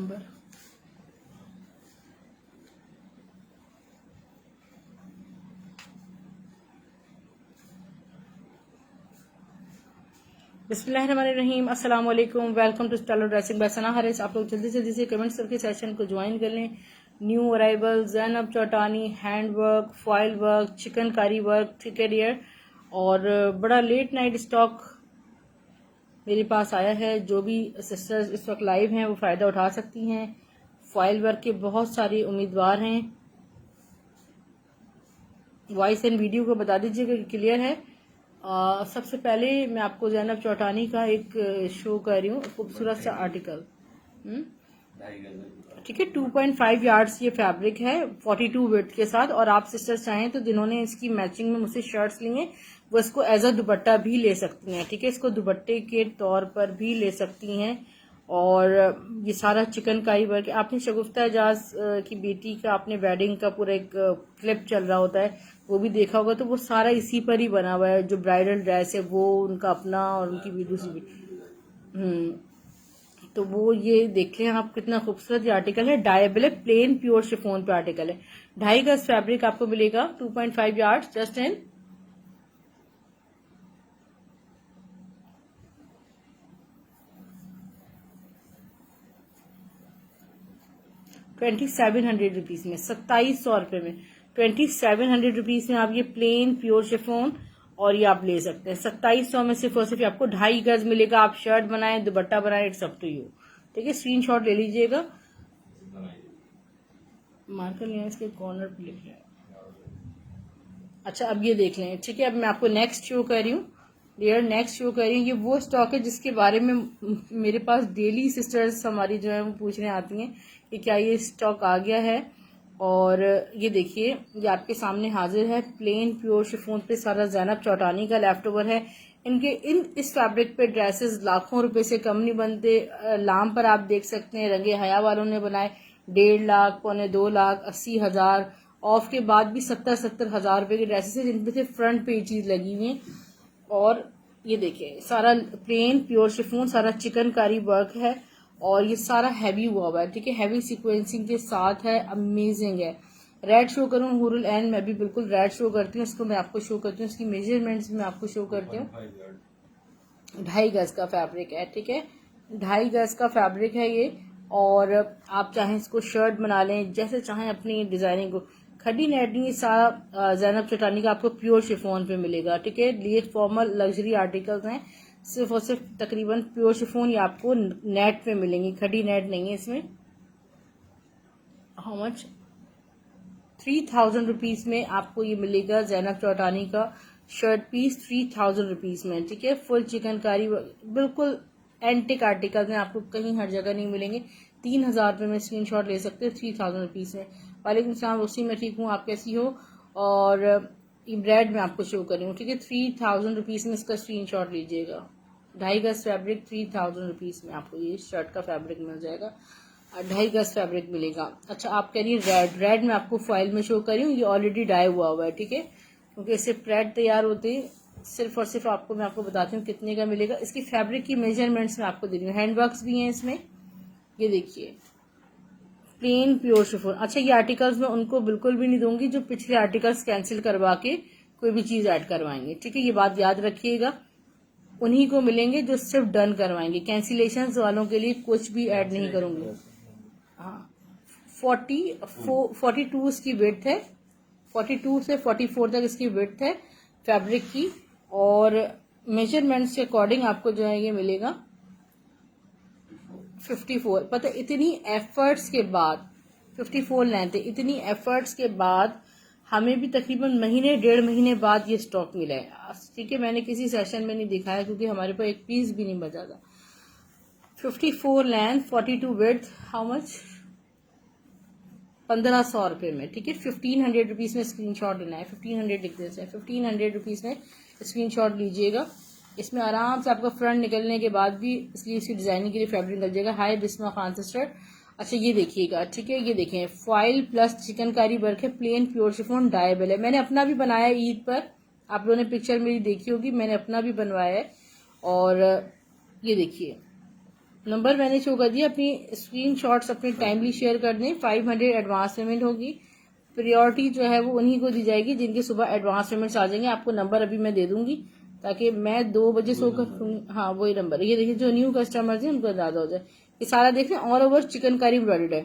Number. बिस्मिल्लाहिर्रहमानिर्रहीम, अस्सलाम वालेकुम, welcome to style dressing by Sana Haris. आप लोग जल्दी जल्दी से कमेंट्स करके सेशन को ज्वाइन कर लें। New arrival Zainab Chautani, hand work, foil work, chikankari work, ठीक है डियर। और बड़ा लेट नाइट स्टॉक मेरे पास आया है। जो भी सिस्टर्स इस वक्त लाइव हैं वो फ़ायदा उठा सकती हैं। फॉयल वर्क के बहुत सारे उम्मीदवार हैं। वॉइस एंड वीडियो को बता दीजिएगा कि क्लियर है। सबसे पहले मैं आपको ज़ैनब चौटानी का एक शो कर रही हूँ, खूबसूरत सा आर्टिकल। ठीक है, 2.5 यार्ड्स ये फैब्रिक है, 42 विड्थ के साथ। और आप सिस्टर्स चाहें तो जिन्होंने इसकी मैचिंग में मुझसे शर्ट्स ली हैं वो इसको एज अ दुपट्टा भी ले सकती हैं। ठीक है, इसको दुपट्टे के तौर पर भी ले सकती हैं। और ये सारा चिकनकारी वर्क। आपने शगुफ्ता एजाज की बेटी का आपने वेडिंग का पूरा एक क्लिप चल रहा होता है, वो भी देखा होगा। तो वो सारा इसी पर ही बना हुआ है। जो ब्राइडल ड्रेस है वो उनका अपना और उनकी भी दूसरी तो वो ये देख लें आप, कितना खूबसूरत ये आर्टिकल है। डायबल प्लेन प्योर शिफोन पे आर्टिकल है। 2.5 गज फैब्रिक आपको मिलेगा, 2.5 यार्ड जस्ट इन 2700 रुपीज में, 2700 रुपए में, 2700 रुपीज में आप ये प्लेन प्योर शिफोन और ये आप ले सकते हैं। 2700 में सिर्फ और सिर्फ आपको 2.5 गज मिलेगा। आप शर्ट बनाएं, दुपट्टा बनाएं, इट्स अप टू यू। ठीक है, स्क्रीनशॉट ले लीजिएगा। मार्कर लें, इसके कॉर्नर पे लिख लें। अच्छा, अब ये देख लें। ठीक है, अब मैं आपको नेक्स्ट शो कर रही हूँ डियर, नेक्स्ट शो कर रही हूँ। ये वो स्टॉक है जिसके बारे में मेरे पास डेली सिस्टर्स हमारी जो है वो पूछने आती हैं कि क्या ये स्टॉक आ गया है। और ये देखिए, ये आपके सामने हाजिर है। प्लेन प्योर शिफोन पे सारा ज़ैनब चौटानी का लेफ्ट ओवर है। इस फैब्रिक पे ड्रेसेस लाखों रुपए से कम नहीं बनते। लाम पर आप देख सकते हैं, रंगे हया वालों ने बनाए 1.5 लाख, 2.25 लाख, 80,000 ऑफ के बाद भी 70-70 हजार रुपए के ड्रेसेस है जिनपे से फ्रंट पे चीज लगी हुई है। और ये देखिए, सारा प्लेन प्योर शिफोन, सारा चिकनकारी वर्क है और ये सारा हैवी हुआ है। ठीक है, हैवी सीक्वेंसिंग के साथ है, अमेजिंग है। रेड शो करूँ हुरुल एंड, मैं भी बिल्कुल रेड शो करती हूँ। इसको मैं आपको शो करती हूँ, इसकी मेजरमेंट्स भी मैं आपको शो करती हूँ। 2.5 गज का फैब्रिक है। ठीक है, 2.5 गज का फैब्रिक है ये। और आप चाहें इसको शर्ट बना लें, जैसे चाहें अपनी डिजाइनिंग को। खड़ी नेट नहीं, सारा ज़ैनब चौटानी का आपको प्योर शिफोन पे मिलेगा। ठीक है, ये फॉर्मल लग्जरी आर्टिकल्स हैं, सिर्फ और सिर्फ तकरीबन प्योर शिफोन ही आपको नेट पे मिलेंगी, खड़ी नेट नहीं है इसमें। How much? 3000 रुपीज में आपको ये मिलेगा ज़ैनब चौटानी का शर्ट पीस, 3000 रुपीज में। ठीक है, फुल चिकनकारी, बिल्कुल एंटिक आर्टिकल में आपको कहीं हर जगह नहीं मिलेंगे। 3000 रुपये में स्क्रीनशॉट ले सकते हो 3000 रुपीज में। वालेकुम सलाम, उसी में ठीक हूँ, आप कैसी हो? और ये ब्रेड में आपको शो कर रही हूँ। ठीक है, 3000 रुपीज में इसका स्क्रीनशॉट लीजिएगा। 2.5 गज फैब्रिक, 3000 रुपीज में आपको ये शर्ट का फैब्रिक मिल जाएगा। 2.5 गज फैब्रिक मिलेगा। अच्छा, आप कह रही है रेड में आपको फॉइल में शो कर रही हूँ, ये ऑलरेडी डाई हुआ है। ठीक है, क्योंकि इससे प्रेड तैयार होते हैं। सिर्फ और सिर्फ आपको मैं आपको बताती हूँ कितने का मिलेगा। इसकी फैब्रिक की मेजरमेंट्स मैं आपको दे रही हूँ, हैंडवर्क्स भी हैं इसमें। ये देखिए, प्लेन प्योर शिफोन। अच्छा, ये आर्टिकल्स मैं उनको बिल्कुल भी नहीं दूंगी जो पिछले आर्टिकल्स कैंसिल करवा के कोई भी चीज ऐड करवाएंगे। ठीक है, ये बात याद रखिएगा। उन्हीं को मिलेंगे जो सिर्फ डन करवाएंगे। कैंसिलेशन वालों के लिए कुछ भी ऐड नहीं करूंगी। हाँ, 42 इसकी विड्थ है, 42 से 44 तक इसकी विड्थ है फैब्रिक की। और मेजरमेंट्स के अकॉर्डिंग आपको जो है ये मिलेगा 54। पता है, इतनी एफर्ट्स के बाद 54 लेंथ है। इतनी एफर्ट्स के बाद हमें भी तकरीबन महीने 1.5 महीने बाद ये स्टॉक मिला है। ठीक है, मैंने किसी सेशन में नहीं दिखाया क्योंकि हमारे पास एक पीस भी नहीं बचा था। 54 लेंथ, 42 विड्थ, हाउ मच? 1500 रुपये में। ठीक है, 1500 रुपीज में स्क्रीनशॉट लेना है। 1500 लिख देते हैं, 1500 रुपीज में स्क्रीनशॉट लीजिएगा। इसमें आराम से आपका फ्रंट निकलने के बाद भी इसलिए इसकी डिजाइनिंग के लिए फैब्रिक निकल जाएगा। हाय बिस्मा खान सिस्टर। अच्छा, ये देखिएगा। ठीक है, ये देखें, फॉइल प्लस चिकनकारी वर्क है, प्लेन प्योर शिफॉन डायबल है। मैंने अपना भी बनाया ईद पर, आप लोगों ने पिक्चर मेरी देखी होगी, मैंने अपना भी बनवाया है। और ये देखिए, नंबर मैंने शो कर दिया। अपनी स्क्रीनशॉट्स अपने टाइमली शेयर कर दें। 500 एडवांस पेमेंट होगी। प्रायोरिटी जो है वो उन्हीं को दी जाएगी जिनके सुबह एडवांस पेमेंट्स आ जाएंगे। आपको नंबर अभी मैं दे दूंगी ताकि मैं 2 बजे सोकर, हाँ वही नंबर, ये देखिए जो न्यू कस्टमर्स हैं उनको ज्यादा हो जाए। ये सारा देखें ऑल ओवर चिकनकारी एम्ब्रॉयडर्ड है।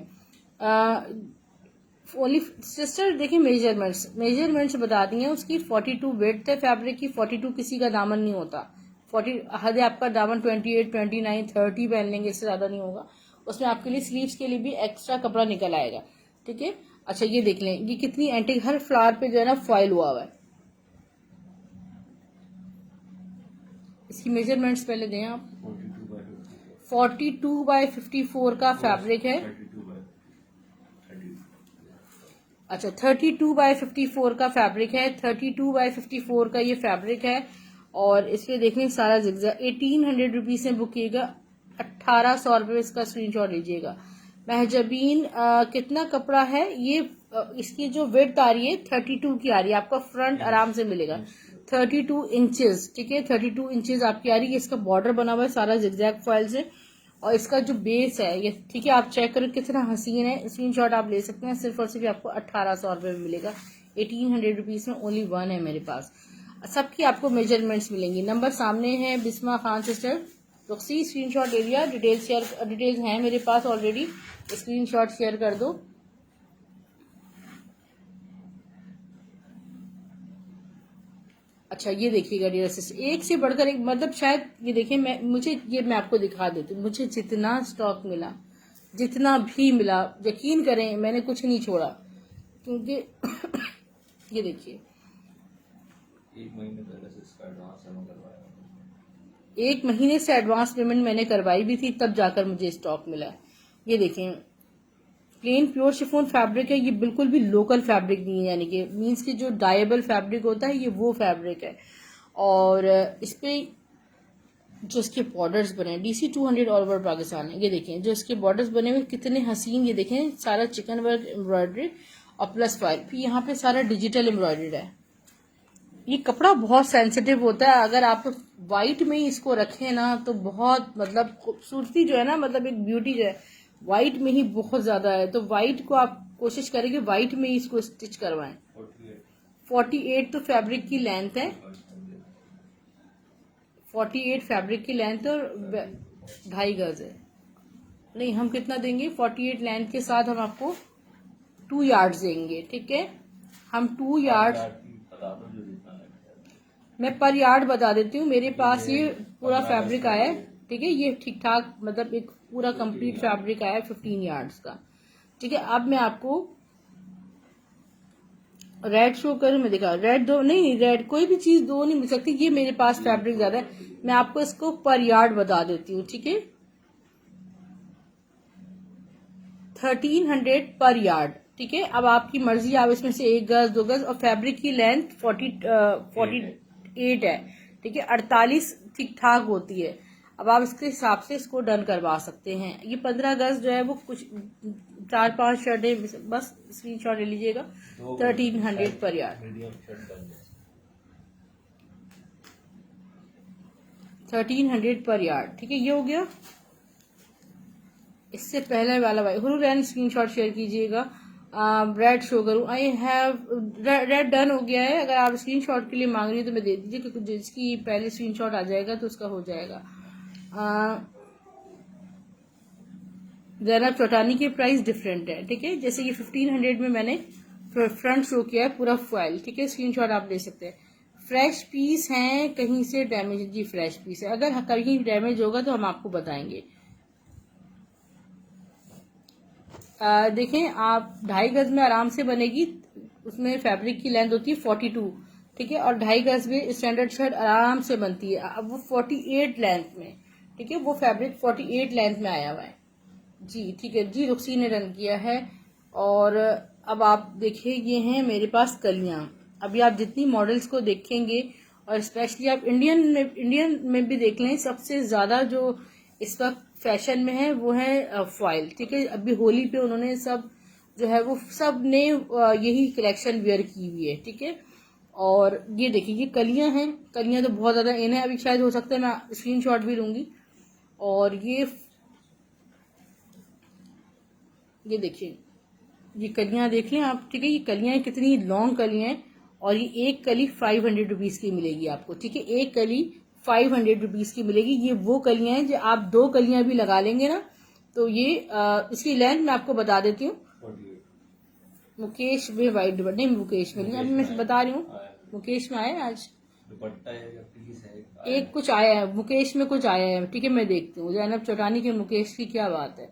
ओनली सिस्टर देखिए मेजरमेंट्स बता दी हैं उसकी। 42 वेट है फैब्रिक की। 42 किसी का दामन नहीं होता। 40 हद है आपका दामन 28, 29, 30 पहन लेंगे, इससे ज्यादा नहीं होगा। उसमें आपके लिए स्लीव्स के लिए भी एक्स्ट्रा कपड़ा निकल आएगा, ठीक है। अच्छा ये देख लें, ये कितनी एंटिक, हर फ्लावर पे जो है ना फॉइल हुआ है। इसकी मेजरमेंट्स पहले दें आप। 42x54 का फैब्रिक है। अच्छा 32x54 का फैब्रिक है। 32x54 का ये फैब्रिक है। और इसमें देखें सारा जिगजैग 1800 रुपीज से बुक कीजिएगा। 1800 रुपये इसका स्क्रीनशॉट लीजिएगा। महजबीन कितना कपड़ा है ये, इसकी जो विड्थ आ रही है 32 की आ रही है। आपका फ्रंट आराम से मिलेगा 32 इंचेस, ठीक है। 32 इंचेस आपकी आ रही है। इसका बॉर्डर बना हुआ है सारा जिगजैग फॉइल से। और इसका जो बेस है ये, ठीक है, आप चेक करो कितना हसीन है। स्क्रीनशॉट आप ले सकते हैं। सिर्फ और सिर्फ आपको 1800 रुपये में मिलेगा। 1800 रुपीज में ओनली वन है मेरे पास। सबकी आपको मेजरमेंट्स मिलेंगी। नंबर सामने है। बिस्मा खान सिस्टर रुखसी, स्क्रीनशॉट ले लिया। डिटेल्स हैं मेरे पास ऑलरेडी। स्क्रीनशॉट शेयर कर दो। अच्छा ये देखिएगा डियर सिस्टर, एक से बढ़कर एक, मतलब शायद ये देखिए मैं आपको दिखा देती हूँ। मुझे जितना स्टॉक मिला, जितना भी मिला, यकीन करें मैंने कुछ नहीं छोड़ा, क्योंकि ये देखिए 1 महीने पहले से इसका एडवांस जमा करवाया। 1 महीने से एडवांस पेमेंट मैंने करवाई भी थी, तब जाकर मुझे स्टॉक मिला। ये देखें प्लेन प्योर शिफॉन फैब्रिक है। ये बिल्कुल भी लोकल फैब्रिक नहीं है, यानी कि मीन्स कि जो डायबल फैब्रिक होता है ये वो फैब्रिक है। और इस पे जो इसके बॉर्डर्स बने हैं DC 200 ऑल ओवर पाकिस्तान है। ये देखें जो इसके बॉर्डर्स बने हुए कितने हसीन। ये देखें सारा चिकन वर्क एम्ब्रॉयडरी और प्लस फाइल, फिर यहाँ पे सारा डिजिटल एम्ब्रॉयडरी है। ये कपड़ा बहुत सेंसिटिव होता है। अगर आप वाइट में ही इसको रखें ना तो बहुत, मतलब खूबसूरती जो है ना, मतलब एक ब्यूटी जो है वाइट में ही बहुत ज्यादा है। तो वाइट को आप कोशिश करें कि वाइट में ही इसको स्टिच करवाएं। 48 तो फैब्रिक की लेंथ है। 48 फैब्रिक की लेंथ और 2.5 गज है। नहीं, हम कितना देंगे 48 लेंथ के साथ हम आपको 2 यार्ड्स देंगे, ठीक है। हम 2 यार्ड्स, मैं पर यार्ड बता देती हूँ। मेरे पास ये पूरा फैब्रिक आया है, ठीक है। ये ठीक ठाक, मतलब एक पूरा कंप्लीट फैब्रिक आया है 15 यार्ड्स का, ठीक है। अब मैं आपको रेड शो करूँ, मैं दिखा रेड दो नहीं, रेड कोई भी चीज दो नहीं मिल सकती। ये मेरे पास फैब्रिक ज्यादा है, मैं आपको इसको पर यार्ड बता देती हूँ, ठीक है। 1300 पर यार्ड, ठीक है। अब आपकी मर्जी, आप इसमें से 1 गज 2 गज, और फैब्रिक की लेंथ 48 है, ठीक है। 48 ठीक ठाक होती है। अब आप इसके हिसाब से इसको डन करवा सकते हैं। ये 15 गज जो है वो कुछ 4-5 शर्टें, बस स्क्रीनशॉट ले लीजिएगा। 1300 पर यार्ड, 1300 पर यार्ड, ठीक है। ये हो गया। इससे पहले वाला भाई हुरैन स्क्रीनशॉट शेयर कीजिएगा। रेड शो करूँ, आई हैव रेड डन हो गया है। अगर आप स्क्रीनशॉट के लिए मांग रही हो तो मैं दे दीजिए, क्योंकि जिसकी पहले स्क्रीनशॉट आ जाएगा तो उसका हो जाएगा। जैनब चौटानी की प्राइस डिफरेंट है, ठीक है। जैसे कि 1500 में मैंने फ्रंट शो किया है पूरा फॉइल, ठीक है। स्क्रीनशॉट आप ले सकते हैं। फ्रेश पीस हैं, कहीं से डैमेज, जी फ्रेश पीस है। अगर कहीं डैमेज होगा तो हम आपको बताएंगे। देखें आप 2.5 गज में आराम से बनेगी। उसमें फैब्रिक की लेंथ होती है 42, ठीक है। और 2.5 गज में स्टैंडर्ड शर्ट आराम से बनती है। अब वो 48 लेंथ में, ठीक है, वो फैब्रिक 48 लेंथ में आया हुआ है जी, ठीक है जी। रुखसी ने रन किया है। और अब आप देखिए ये हैं मेरे पास कलियां। अभी आप जितनी मॉडल्स को देखेंगे, और स्पेशली आप इंडियन में भी देख लें, सबसे ज्यादा जो इस वक्त फैशन में है वो है फॉइल, ठीक है। अभी होली पे उन्होंने सब जो है वो सब ने यही कलेक्शन वेयर की हुई है, ठीक है। और ये देखिए ये कलियां हैं। कलियां तो बहुत ज्यादा इन है। अभी शायद हो सकता है मैं स्क्रीनशॉट भी लूंगी। और ये ये देखिए, ये कलियां देख लें आप, ठीक है। ये कलियां कितनी लॉन्ग कलियां हैं, और ये एक कली 500 रुपीज की मिलेगी आपको, ठीक है। एक कली 500 रुपीज की मिलेगी। ये वो कलियां हैं जो आप 2 कलियां भी लगा लेंगे ना, तो ये इसकी लेंथ मैं आपको बता देती हूँ। 48 मुकेश में वाइट दुपट्टा नहीं, मुकेश में नहीं, अभी मैं बता रही हूँ। मुकेश में आया है आज, दुपट्टा है या पीस है? एक कुछ आया है मुकेश में, कुछ आया है, ठीक है। मैं देखती हूँ जैनब चौटानी के मुकेश की क्या बात है।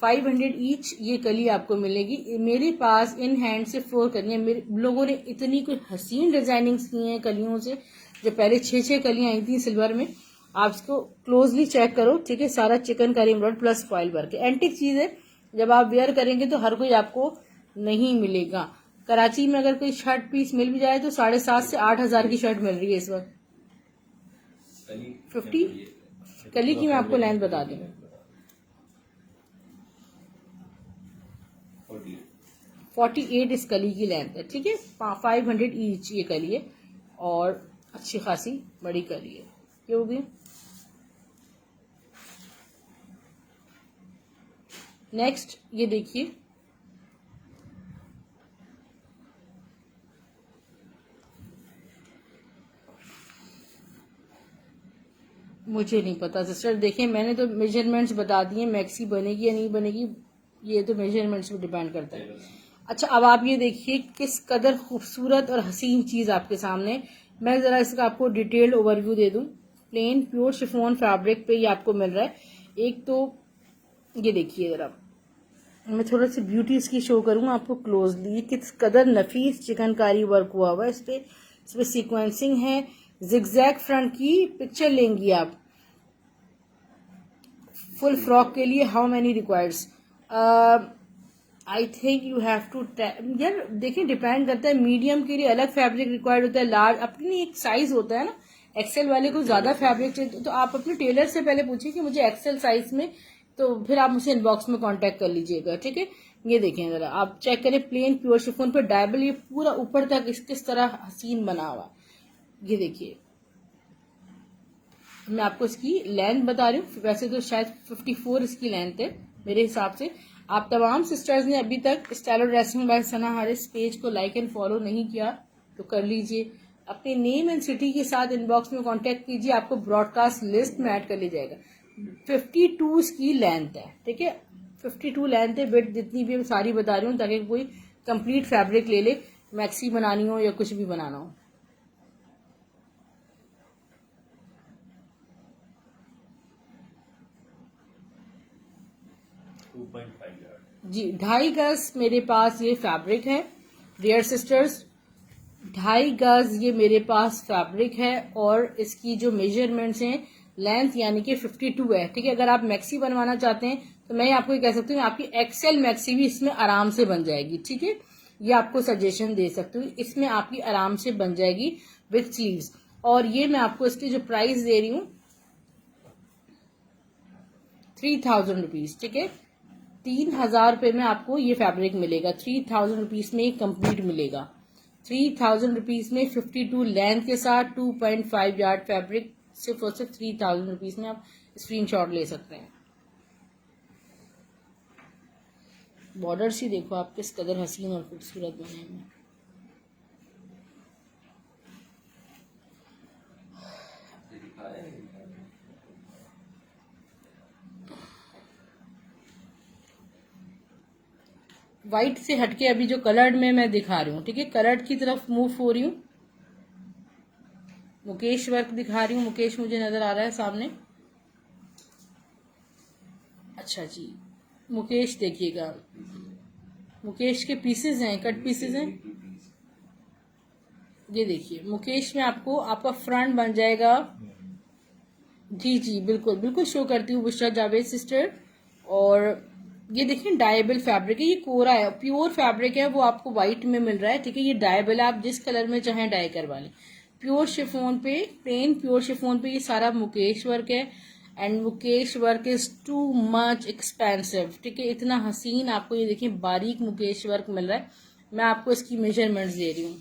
500 ईच ये कली आपको मिलेगी। मेरे पास इन हैंड से 4 कलियां, मेरे लोगों ने इतनी कुछ हसीन डिजाइनिंग की हैं कलियों से, जो पहले 6 कलियां आई थी सिल्वर में। आप इसको क्लोजली चेक करो, ठीक है। सारा chikankari embroidery plus foil work है, एंटिक चीज है। जब आप वेयर करेंगे तो हर कोई आपको नहीं मिलेगा। कराची में अगर कोई शर्ट पीस मिल भी जाए तो 7,500 से 8,000 की शर्ट मिल रही है इस वक्त। 50 कली की मैं आपको लेंथ बता दूं, 48 इस कली की लेंथ है, ठीक है। 500 ईच ये कली है, और अच्छी खासी बड़ी कली है। ये हो गई। नेक्स्ट ये देखिए, मुझे नहीं पता सिस्टर, देखिए मैंने तो मेजरमेंट्स बता दिए, मैक्सी बनेगी या नहीं बनेगी ये तो मेजरमेंट्स पे डिपेंड करता है। अच्छा, अब आप ये देखिए किस कदर खूबसूरत और हसीन चीज आपके सामने। मैं जरा इसका आपको डिटेल्ड ओवरव्यू दे दूं। प्लेन प्योर शिफॉन फैब्रिक पे ये आपको मिल रहा है। एक तो ये देखिए जरा, मैं थोड़ा सी ब्यूटी इसकी शो करूंगा आपको क्लोजली। किस कदर नफीस चिकनकारी वर्क हुआ हुआ है इस पे सीक्वेंसिंग है। जिगजैग फ्रंट की पिक्चर लेंगी आप फुल फ्रॉक के लिए। How many requires? I think you have to, यार देखिए डिपेंड करता है। मीडियम के लिए अलग फैब्रिक रिक्वायर्ड होता है, लार्ज अपनी एक साइज होता है ना। एक्सेल वाले को ज्यादा फैब्रिक चाहिए, तो आप अपने टेलर से पहले पूछिए कि मुझे एक्सेल साइज में, तो फिर आप मुझसे इनबॉक्स में कांटेक्ट कर लीजिएगा, ठीक है। ये देखें जरा, आप चेक करें प्लेन प्योर शिफॉन पे डायबल, ये पूरा ऊपर तक किस तरह हसीन बना हुआ। ये देखिए, मैं आपको इसकी लेंथ बता रही हूँ। वैसे तो शायद 54 इसकी लेंथ है मेरे हिसाब से। आप तमाम सिस्टर्स ने अभी तक style dressing by Sana Haris page को लाइक एंड फॉलो नहीं किया तो कर लीजिए। अपने नेम एंड सिटी के साथ इनबॉक्स में कांटेक्ट कीजिए, आपको ब्रॉडकास्ट लिस्ट में ऐड कर लिया जाएगा। 52 इसकी लेंथ है, ठीक है। 52 लेंथ है। विड्थ जितनी भी सारी बता रही हूँ ताकि कोई कंप्लीट फैब्रिक ले ले, मैक्सी बनानी हो या कुछ भी बनाना हो। जी, 2.5 गज मेरे पास ये फैब्रिक है डियर सिस्टर्स। 2.5 गज ये मेरे पास फैब्रिक है, और इसकी जो मेजरमेंट्स हैं लेंथ यानी कि 52 है, ठीक है। अगर आप मैक्सी बनवाना चाहते हैं तो मैं आपको ये कह सकती हूँ आपकी एक्सेल मैक्सी भी इसमें आराम से बन जाएगी, ठीक है। ये आपको सजेशन दे सकती हूँ, इसमें आपकी आराम से बन जाएगी विथ स्लीव्स। और ये मैं आपको इसकी जो प्राइस दे रही हूँ 3000 रुपीज, ठीक है। 3,000 रुपए में आपको ये फैब्रिक मिलेगा। 3000 रुपीज में ये कंप्लीट मिलेगा। 3000 रुपीज में 52 लेंथ के साथ 2.5 यार्ड फैब्रिक सिर्फ और सिर्फ 3000 रुपीज में आप स्क्रीनशॉट ले सकते हैं। बॉर्डर्स ही देखो आप किस कदर हसीन और खूबसूरत बने हैं। व्हाइट से हटके अभी जो कलर्ड में मैं दिखा रही हूँ, ठीक है, कलर्ड की तरफ मूव हो रही हूँ। मुकेश वर्क दिखा रही हूँ। मुकेश मुझे नजर आ रहा है सामने। अच्छा जी, मुकेश देखिएगा, मुकेश के पीसेस हैं, कट पीसेस हैं। ये देखिए मुकेश में आपको आपका फ्रंट बन जाएगा। जी जी बिल्कुल बिल्कुल शो करती हूँ बुशरा जावेद सिस्टर। और ये देखिए डायबल फैब्रिक है, ये कोरा है, प्योर फैब्रिक है, वो आपको व्हाइट में मिल रहा है, ठीक है। ये डायबल है, आप जिस कलर में चाहें डाई करवा लें। प्योर शिफॉन पे, प्लेन प्योर शिफॉन पे ये सारा मुकेश वर्क है। And Mukesh work is too much expensive, ठीक है। इतना हसीन आपको ये देखिए बारीक मुकेश वर्क मिल रहा है। मैं आपको इसकी मेजरमेंट्स दे रही हूँ।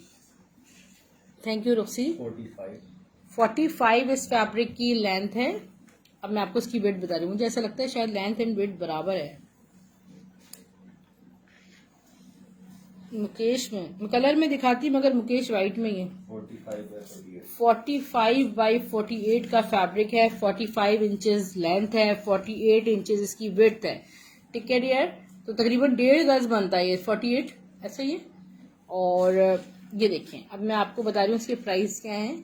Thank you रुक्सी। 45 इस फैब्रिक की लेंथ है। अब मैं आपको इसकी वेट बता रही हूँ। मुझे ऐसा लगता है शायद लेंथ एंड वेट बराबर है। मुकेश में कलर में दिखाती मगर मुकेश वाइट में ही है। 45 बाई 48 का फैब्रिक है, 45 इंचेस लेंथ है, 48 इंचेस इसकी विड्थ है। ठीक है डियर, तो तकरीबन 1.5 गज बनता है ये 48, ऐसा ही है। और ये देखें, अब मैं आपको बता रही हूँ इसके प्राइस क्या है।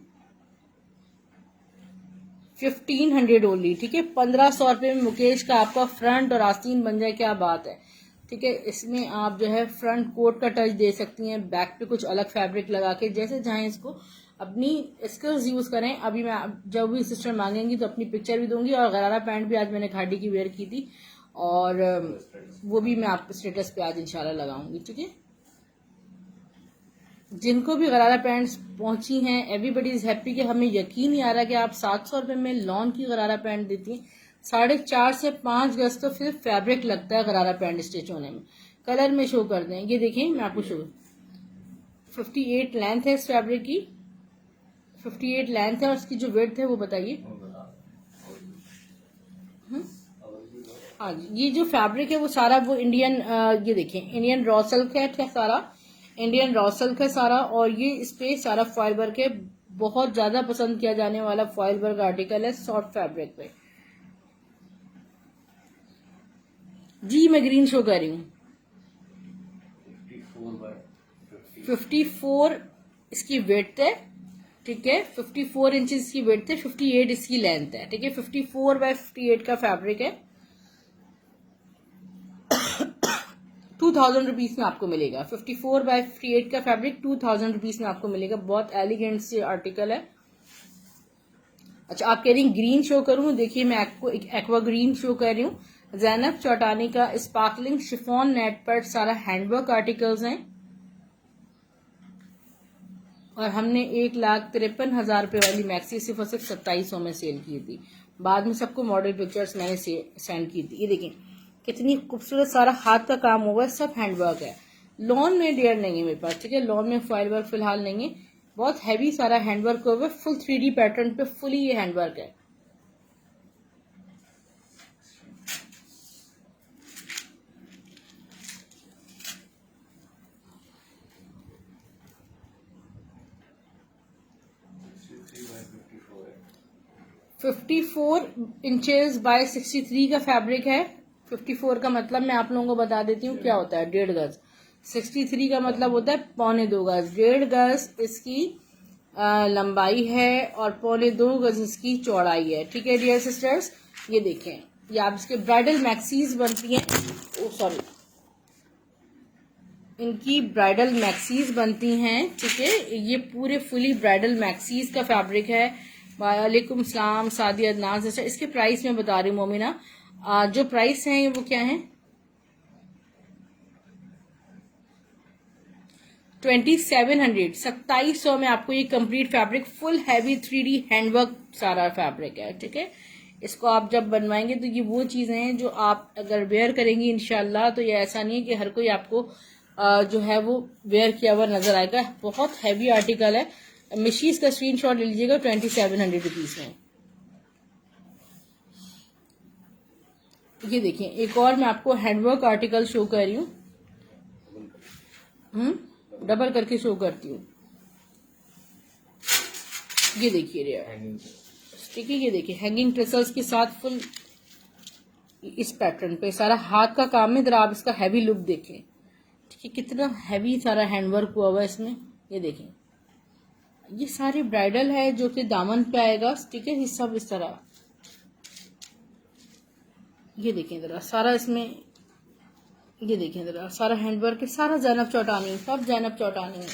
1500 ओनली। ठीक है, 1500 रुपये में मुकेश का आपका फ्रंट और आस्तीन बन जाए, क्या बात है। ठीक है, इसमें आप जो है फ्रंट कोट का टच दे सकती हैं, बैक पे कुछ अलग फैब्रिक लगा के, जैसे चाहें इसको अपनी स्किल्स यूज करें। अभी मैं जब भी सिस्टर मांगेंगी तो अपनी पिक्चर भी दूंगी, और गरारा पैंट भी आज मैंने खाड़ी की वेयर की थी, और वो भी मैं आपके स्टेटस पे आज इंशाल्लाह लगाऊंगी। ठीक है, जिनको भी गरारा पैंट्स पहुंची हैं, एवरीबडी इज हैप्पी कि हमें यकीन नहीं आ रहा कि आप 700 रुपये में लॉन की गरारा पैंट देती हैं। 4.5 से 5 गज तो फिर फैब्रिक लगता है गरारा पैंट स्टिच होने में। कलर में शो कर दें, ये देखें मैं आपको शो, 58 लेंथ है इस फैब्रिक की, 58 लेंथ है, और इसकी जो विड्थ है वो बताइए। हाँ जी, ये जो फैब्रिक है वो सारा वो इंडियन, ये देखें इंडियन रॉ सिल्क है सारा, इंडियन रॉ सिल्क है सारा, और ये इस पे सारा फॉइल वर्क है। बहुत ज्यादा पसंद किया जाने वाला फॉइल वर्क आर्टिकल है सॉफ्ट फैब्रिक पे। जी मैं ग्रीन शो कर रही हूँ। 54 इसकी विड्थ है। ठीक है, 54 इंचेस इसकी विड्थ है, 58 इसकी लेंथ है। ठीक है, 54 बाय 58 का फैब्रिक है। 2000 रुपीज में आपको मिलेगा। 54 बाय 58 का फैब्रिक 2000 रुपीज में आपको मिलेगा। बहुत एलिगेंट से आर्टिकल है। अच्छा, आप कह रही हैं ग्रीन शो करूं, देखिए मैं आपको एक एक्वा ग्रीन शो कर रही हूँ। ज़ैनब चौटानी का स्पार्कलिंग शिफॉन नेट पर सारा हैंडवर्क आर्टिकल्स हैं, और हमने 1,53,000 रुपये वाली मैक्सी सिर्फ और सिर्फ 2700 में सेल की थी। बाद में सबको मॉडल पिक्चर्स मैंने सेंड की थी। ये देखें कितनी खूबसूरत, सारा हाथ का काम हुआ है, सब हैंडवर्क है। लॉन में डियर नहीं है मेरे पास। ठीक है, लॉन में फॉइल वर्क फिलहाल नहीं है। बहुत हैवी सारा हैंडवर्क हुआ है, फुल 3D पैटर्न पे फुली ये हैंडवर्क है। है 54 इंचेस बाय 63 का फैब्रिक है। 54 का मतलब मैं आप लोगों को बता देती हूँ क्या होता है, 1.5 गज। 63 का मतलब होता है 1.25 गज। 1.5 गज इसकी लंबाई है और 1.25 गज इसकी चौड़ाई है। ठीक है डियर सिस्टर्स, ये देखें, ये आप इसके ब्राइडल मैक्सीज बनती हैं, सॉरी इनकी ब्राइडल मैक्सीज बनती हैं। ठीक है, ये पूरे फुली ब्राइडल मैक्सीज का फैब्रिक है। वालेकुम सलाम सादिया अदनान सिस्टर। इसके प्राइस मैं बता रही हूँ मोमिना, जो प्राइस हैं वो क्या है, 2700 2700 में आपको ये complete fabric full heavy 3D handwork सारा फैब्रिक है। ठीक है, इसको आप जब बनवाएंगे तो ये वो चीजें हैं जो आप अगर वेयर करेंगी इंशाल्लाह, तो ये ऐसा नहीं है कि हर कोई आपको जो है वो वेयर किया हुआ नजर आएगा। बहुत हैवी आर्टिकल है। मिशीज का स्क्रीनशॉट ले लीजिएगा 2700 रुपीज में। ये देखिए एक और मैं आपको हैंडवर्क आर्टिकल शो कर रही हूँ, डबल करके शो करती हूँ। ये देखिए ठीक है, ये देखिए हैंगिंग ट्रेसल्स के साथ फुल इस पैटर्न पे सारा हाथ का काम है। जरा आप इसका हैवी लुक देखें। ठीक है, कितना हैवी सारा हैंडवर्क हुआ हुआ है इसमें। ये देखें, ये सारी ब्राइडल है जो कि दामन पे आएगा। ठीक है, ये सब इस तरह, ये देखें जरा सारा इसमें, ये देखें जरा सारा हैंडवर्क है, सारा ज़ैनब चौटानी, सब ज़ैनब चौटानी है।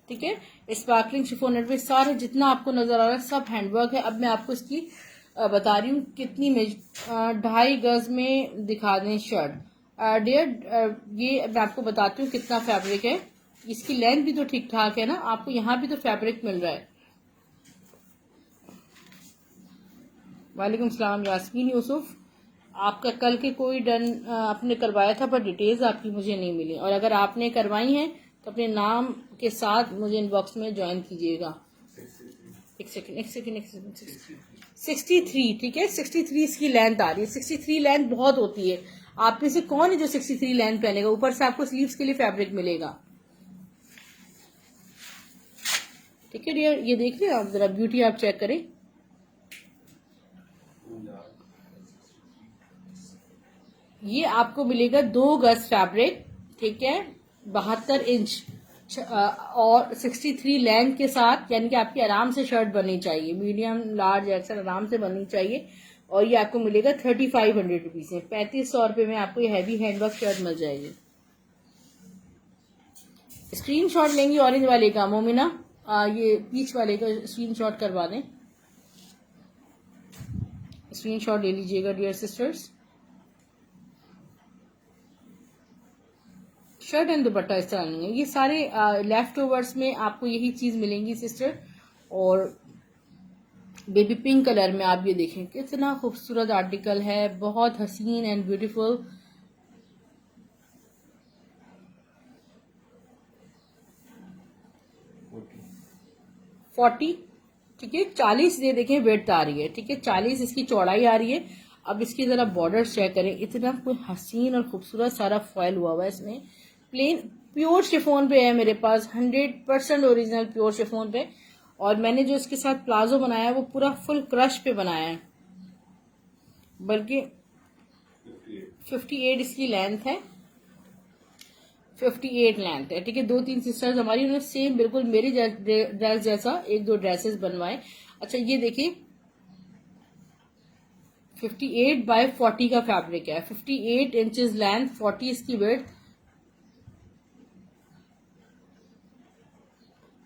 ठीक है, स्पार्कलिंग शिफॉन नेट पे सारे जितना आपको नजर आ रहा है सब हैंडवर्क है। अब मैं आपको इसकी बता रही हूँ कितनी में, 2.5 गज में दिखा दें शर्ट डियर। ये मैं आपको बताती हूँ कितना फैब्रिक है। इसकी लेंथ भी तो ठीक ठाक है ना, आपको यहाँ भी तो फैब्रिक मिल रहा है। वालेकुम सलाम यास्मीन यूसुफ, आपका कल के कोई डन आपने करवाया था पर डिटेल्स आपकी मुझे नहीं मिली, और अगर आपने करवाई हैं तो अपने नाम के साथ मुझे इनबॉक्स में ज्वाइन कीजिएगा। एक सेकंड 63। ठीक है, 63 इसकी लेंथ आ रही है। 63 लेंथ बहुत होती है। आप में से कौन है जो 63 लेंथ पहनेगा? ऊपर से आपको स्लीव्स के लिए फैब्रिक मिलेगा। ठीक है डियर, ये देख लें आप, जरा ब्यूटी आप चेक करें। ये आपको मिलेगा 2 गज फैब्रिक, ठीक है, 72 इंच और 63 लेंथ के साथ, यानी कि आपकी आराम से शर्ट बननी चाहिए, मीडियम लार्ज एक्सल आराम से बननी चाहिए। और ये आपको मिलेगा 3500 रुपीज में, 3500 रुपये में आपको ये हैवी हैंडवर्क शर्ट मिल जाएगी। स्क्रीनशॉट लेंगी ऑरेंज वाले का मोमिना, ये पीच वाले का स्क्रीनशॉट करवा दें, स्क्रीनशॉट ले लीजिएगा dear sisters. Shirt and dupatta इस तरह नहीं है, ये सारे लेफ्ट ओवर्स में आपको यही चीज मिलेंगी सिस्टर। और बेबी पिंक कलर में आप ये देखें कितना खूबसूरत आर्टिकल है, बहुत हसीन एंड ब्यूटीफुल। फोर्टी, ठीक है, 40 ये देखें वेट आ रही है, ठीक है, 40 इसकी चौड़ाई आ रही है। अब इसकी जरा बॉर्डर चेक करें, इतना कोई हसीन और खूबसूरत सारा फॉयल हुआ हुआ है इसमें। प्लेन प्योर शिफॉन पे है मेरे पास, 100% ओरिजिनल प्योर शिफॉन पे। और मैंने जो इसके साथ प्लाजो बनाया है वो पूरा फुल क्रश पे बनाया है, बल्कि 58 इसकी लेंथ है, 58 लेंथ है, ठीक है। 2-3 सिस्टर्स हमारी उन्होंने सेम बिल्कुल मेरी ड्रेस जैसा 1-2 ड्रेसेस बनवाए। अच्छा ये देखिए 58 बाय 40 का फैब्रिक है, 58 इंचेस लेंथ, 40 इसकी वेथ,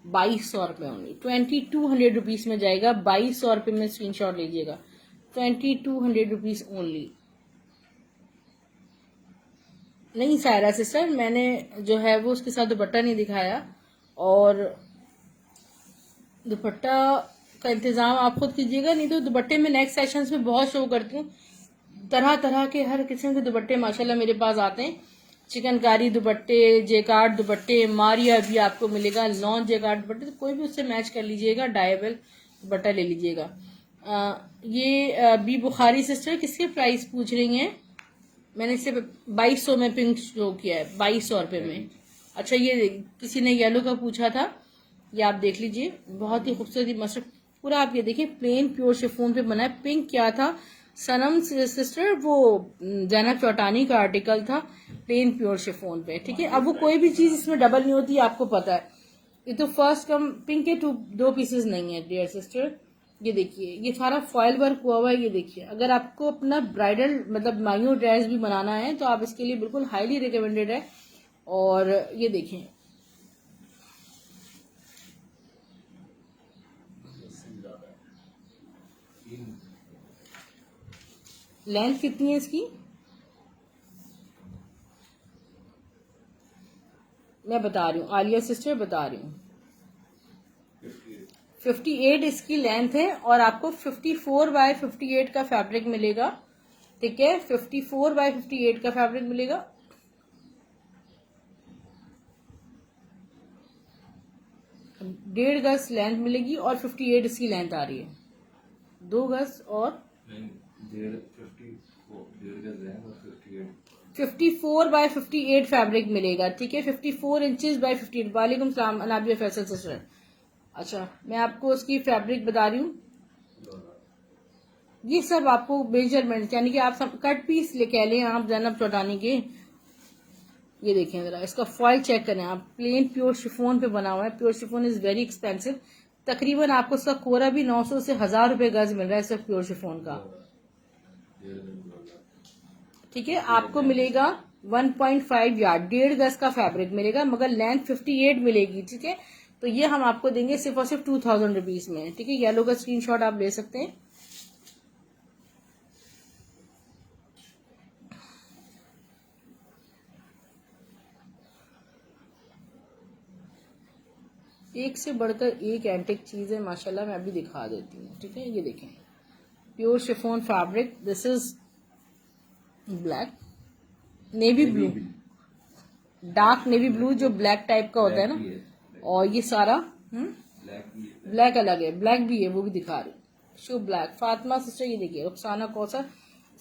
2200 रुपये ओनली, 2200 रुपीज में जाएगा, 2200 रुपये में स्क्रीनशॉट लीजिएगा, 2200 रुपीज ओनली। नहीं सायरा सिस्टर, मैंने जो है वो उसके साथ दुपट्टा नहीं दिखाया, और दुपट्टा का इंतजाम आप खुद कीजिएगा, नहीं तो दुपट्टे में नेक्स्ट सेशंस में बहुत शो करती हूँ, तरह तरह के हर किस्म के दुपट्टे माशाल्लाह मेरे पास आते हैं। चिकनकारी दुपट्टे, जेकार्ड दुपट्टे, मारिया भी आपको मिलेगा, नॉन जेकार्ड दुपट्टे, तो कोई भी उससे मैच कर लीजिएगा, डायबल दुपट्टा ले लीजिएगा। ये बी बुखारी सिस्टर किसके प्राइस पूछ रही हैं? मैंने इसे 2200 में पिंक शो किया है, 2200 रुपये में। अच्छा ये किसी ने येलो का पूछा था, ये आप देख लीजिए, बहुत ही खूबसूरत मस्टर्ड, पूरा आप ये देखिए प्लेन प्योर शिफॉन पे बना है। पिंक क्या था सनम सिस्टर, वो जैनब चौटानी का आर्टिकल था, प्लेन प्योर शिफॉन पे, ठीक है। अब वो कोई भी चीज इसमें डबल नहीं होती, आपको पता है। ये तो फर्स्ट कम पिंक के 2 पीसेस नहीं है डियर सिस्टर। ये देखिए ये सारा फॉयल वर्क हुआ हुआ है, ये देखिए। अगर आपको अपना ब्राइडल मतलब मायो ड्रेस भी बनाना है तो आप इसके लिए बिल्कुल हाईली रिकमेंडेड है। और ये देखें लेंथ कितनी है इसकी, मैं बता रही हूँ, आलिया सिस्टर बता रही हूँ, 58 इसकी लेंथ है, और आपको 54 बाय 58 का फैब्रिक मिलेगा, ठीक है, 54 बाय 58 का फैब्रिक मिलेगा। डेढ़ गज लेंथ मिलेगी और 58 इसकी लेंथ आ रही है, 2 गज और 54 बाय 58 फैब्रिक मिलेगा, ठीक है, 54 इंचेस बाय 58। वालेकुम सलाम अनाबिया फैसल सिस्टर। अच्छा मैं आपको उसकी फैब्रिक बता रही हूँ, ये सब आपको मेजरमेंट, यानी कि आप सब कट पीस ले कह लें आप जैनब चौटानी के। ये देखें जरा इसका फॉयल चेक करें आप, प्लेन प्योर शिफॉन पे बना हुआ है। Pure chiffon is very expensive, तकरीबन आपको इसका कोरा भी 900 से 1000 रुपए गज मिल रहा है सिर्फ प्योर शिफॉन का, ठीक है। आपको मिलेगा 1.5 यार्ड, 1.5 गज का फैब्रिक मिलेगा, मगर लेंथ 58 मिलेगी, ठीक है। तो ये हम आपको देंगे सिर्फ और सिर्फ 2000 रुपीज में, ठीक है। येलो का स्क्रीनशॉट आप ले सकते हैं। एक से बढ़कर एक एंटिक चीज है माशाल्लाह, मैं अभी दिखा देती हूँ, ठीक है। ये देखें pure chiffon fabric, this is black navy blue, dark navy blue जो ब्लैक टाइप का होता है ना, और ये सारा ब्लैक अलग है, ब्लैक भी है, वो भी दिखा रही शो ब्लैक। फातिमा सिस्टर ये देखिए, रुखसाना कौसर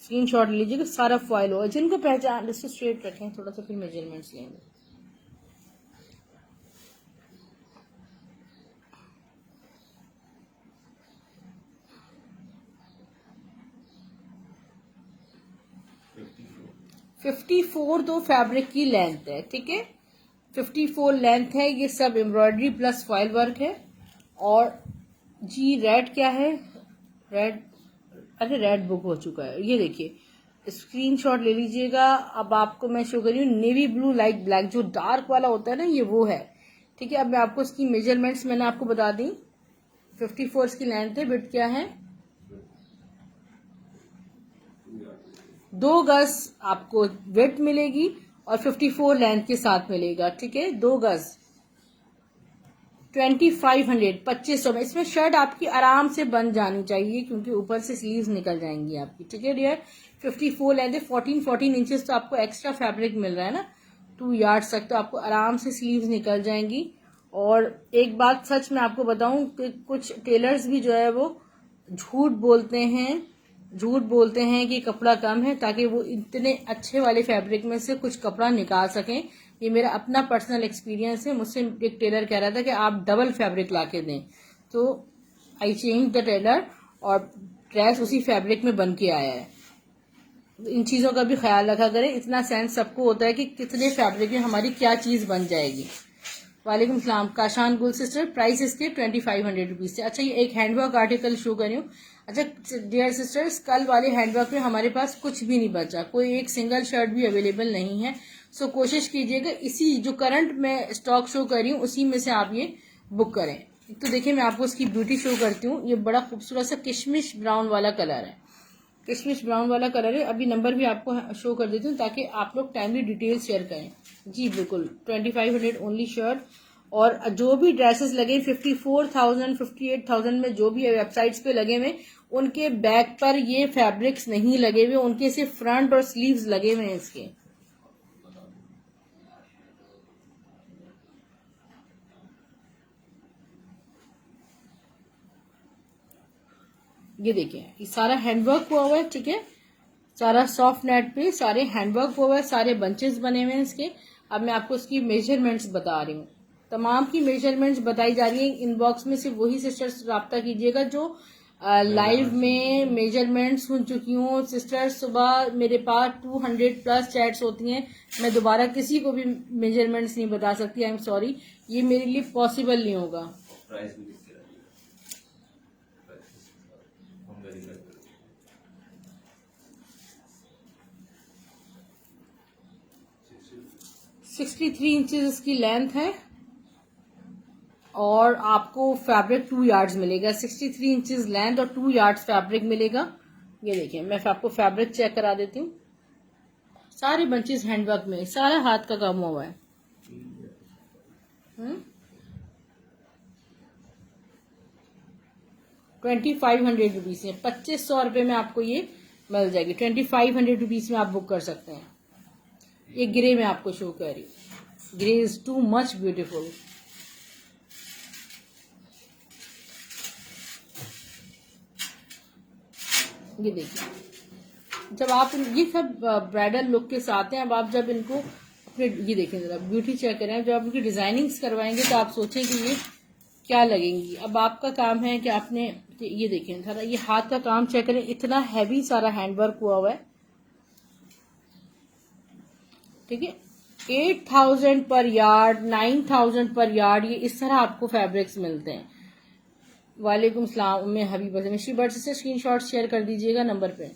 स्क्रीनशॉट लीजिएगा, सारा फॉयल हो, जिनको पहचान इसको स्ट्रेट रखें थोड़ा सा, फिर मेजरमेंट्स लेंगे। 54 तो फैब्रिक की लेंथ है, ठीक है, 54 लेंथ है। ये सब एम्ब्रॉयडरी प्लस फॉइल वर्क है। और जी रेड क्या है, रेड, अरे रेड बुक हो चुका है। ये देखिए, स्क्रीनशॉट ले लीजिएगा। अब आपको मैं शो कर रही हूँ नेवी ब्लू लाइट ब्लैक, जो डार्क वाला होता है ना, ये वो है, ठीक है। अब मैं आपको इसकी मेजरमेंट्स मैंने आपको बता दी। 54 इसकी लेंथ है, विड्थ क्या है, 2 गज आपको विड्थ मिलेगी और 54 लेंथ के साथ मिलेगा, ठीक है, 2 गज 2500 2500 में। इसमें शर्ट आपकी आराम से बन जानी चाहिए क्योंकि ऊपर से स्लीव्स निकल जाएंगी आपकी, ठीक है डियर। 54 लेंथ है, 14 इंचेस तो आपको एक्स्ट्रा फैब्रिक मिल रहा है ना, 2 यार्ड्स तक तो आपको आराम से स्लीव्स निकल जाएंगी। और एक बात सच मैं आपको बताऊं कि कुछ टेलर्स भी जो है वो झूठ बोलते हैं कि कपड़ा कम है ताकि वो इतने अच्छे वाले फैब्रिक में से कुछ कपड़ा निकाल सकें। ये मेरा अपना पर्सनल एक्सपीरियंस है। मुझसे एक टेलर कह रहा था कि आप डबल फैब्रिक ला के दें, तो आई चेंज द टेलर और ड्रेस उसी फैब्रिक में बन के आया है। इन चीज़ों का भी ख्याल रखा करें, इतना सेंस सबको होता है कि कितने फैब्रिक में हमारी क्या चीज़ बन जाएगी। वालेकुम सलाम काशान गुल सिस्टर, प्राइस इसके 2500 रुपीज से। अच्छा, ये एक हैंडवर्क आर्टिकल शो कर रही हूँ। अच्छा डियर सिस्टर्स, कल वाले हैंडवर्क में हमारे पास कुछ भी नहीं बचा, कोई एक सिंगल शर्ट भी अवेलेबल नहीं है। सो कोशिश कीजिएगा इसी जो करंट में स्टॉक शो कर रही हूँ उसी में से आप ये बुक करें। तो देखिए मैं आपको इसकी ब्यूटी शो करती हूँ। ये बड़ा खूबसूरत सा किशमिश ब्राउन वाला कलर है, किशमिश ब्राउन वाला कलर है। अभी नंबर भी आपको शो कर देती हूँ ताकि आप लोग टाइमली डिटेल शेयर करें। जी बिल्कुल 2500 ओनली शर्ट। और जो भी ड्रेसेस लगे 54,000 58,000 में जो भी वेबसाइट्स पे लगे हुए, उनके बैक पर ये फैब्रिक्स नहीं लगे हुए, उनके सिर्फ फ्रंट और स्लीव्स लगे हुए हैं इसके। ये देखिए, ये सारा हैंडवर्क हुआ हुआ है, ठीक है, सारा सॉफ्ट नेट पे सारे हैंडवर्क हुआ हुआ है, सारे बंचेस बने हुए हैं इसके। अब मैं आपको इसकी मेजरमेंट्स बता रही हूँ, तमाम की मेजरमेंट्स बताई जा रही है। इनबॉक्स में सिर्फ वही सिस्टर्स राब्ता कीजिएगा जो लाइव में मेजरमेंट्स हो चुकी हूँ। सिस्टर्स सुबह मेरे पास 200 प्लस चैट्स होती हैं, मैं दोबारा किसी को भी मेजरमेंट्स नहीं बता सकती। आई एम सॉरी, ये मेरे लिए पॉसिबल नहीं होगा। प्राइस भी लिख के रखिए। हम वेरीफाई करेंगे। 63 इंचेस इसकी लेंथ है और आपको फैब्रिक 2 यार्ड्स मिलेगा। 63 इंचेस लेंथ और 2 यार्ड्स फैब्रिक मिलेगा। ये देखिए मैं आपको फैब्रिक चेक करा देती हूँ। सारे बंचेस हैंडवर्क में, सारा हाथ का काम हुआ है। 2500 रुपीज में 2500 रुपये में आपको ये मिल जाएगी। 2500 रुपीज में आप बुक कर सकते हैं। ये ग्रे में आपको शो कर रही हूँ, grey is too much beautiful. ये देखिए, जब आप ये सब ब्राइडल लुक के साथ हैं, अब आप जब इनको अपने ये देखें जरा ब्यूटी चेक करें, जब आप इनकी डिजाइनिंग्स करवाएंगे तो आप सोचें कि ये क्या लगेंगी। अब आपका काम है कि आपने ये देखें सारा ये हाथ का काम चेक करें, इतना हैवी सारा हैंडवर्क हुआ हुआ है, ठीक है। 8,000 पर यार्ड, 9,000 पर यार्ड, ये इस तरह आपको फैब्रिक्स मिलते हैं। वालेकुम सलाम उम्मे हबीबा से मिश्री बर्ड से स्क्रीनशॉट शेयर कर दीजिएगा नंबर पे।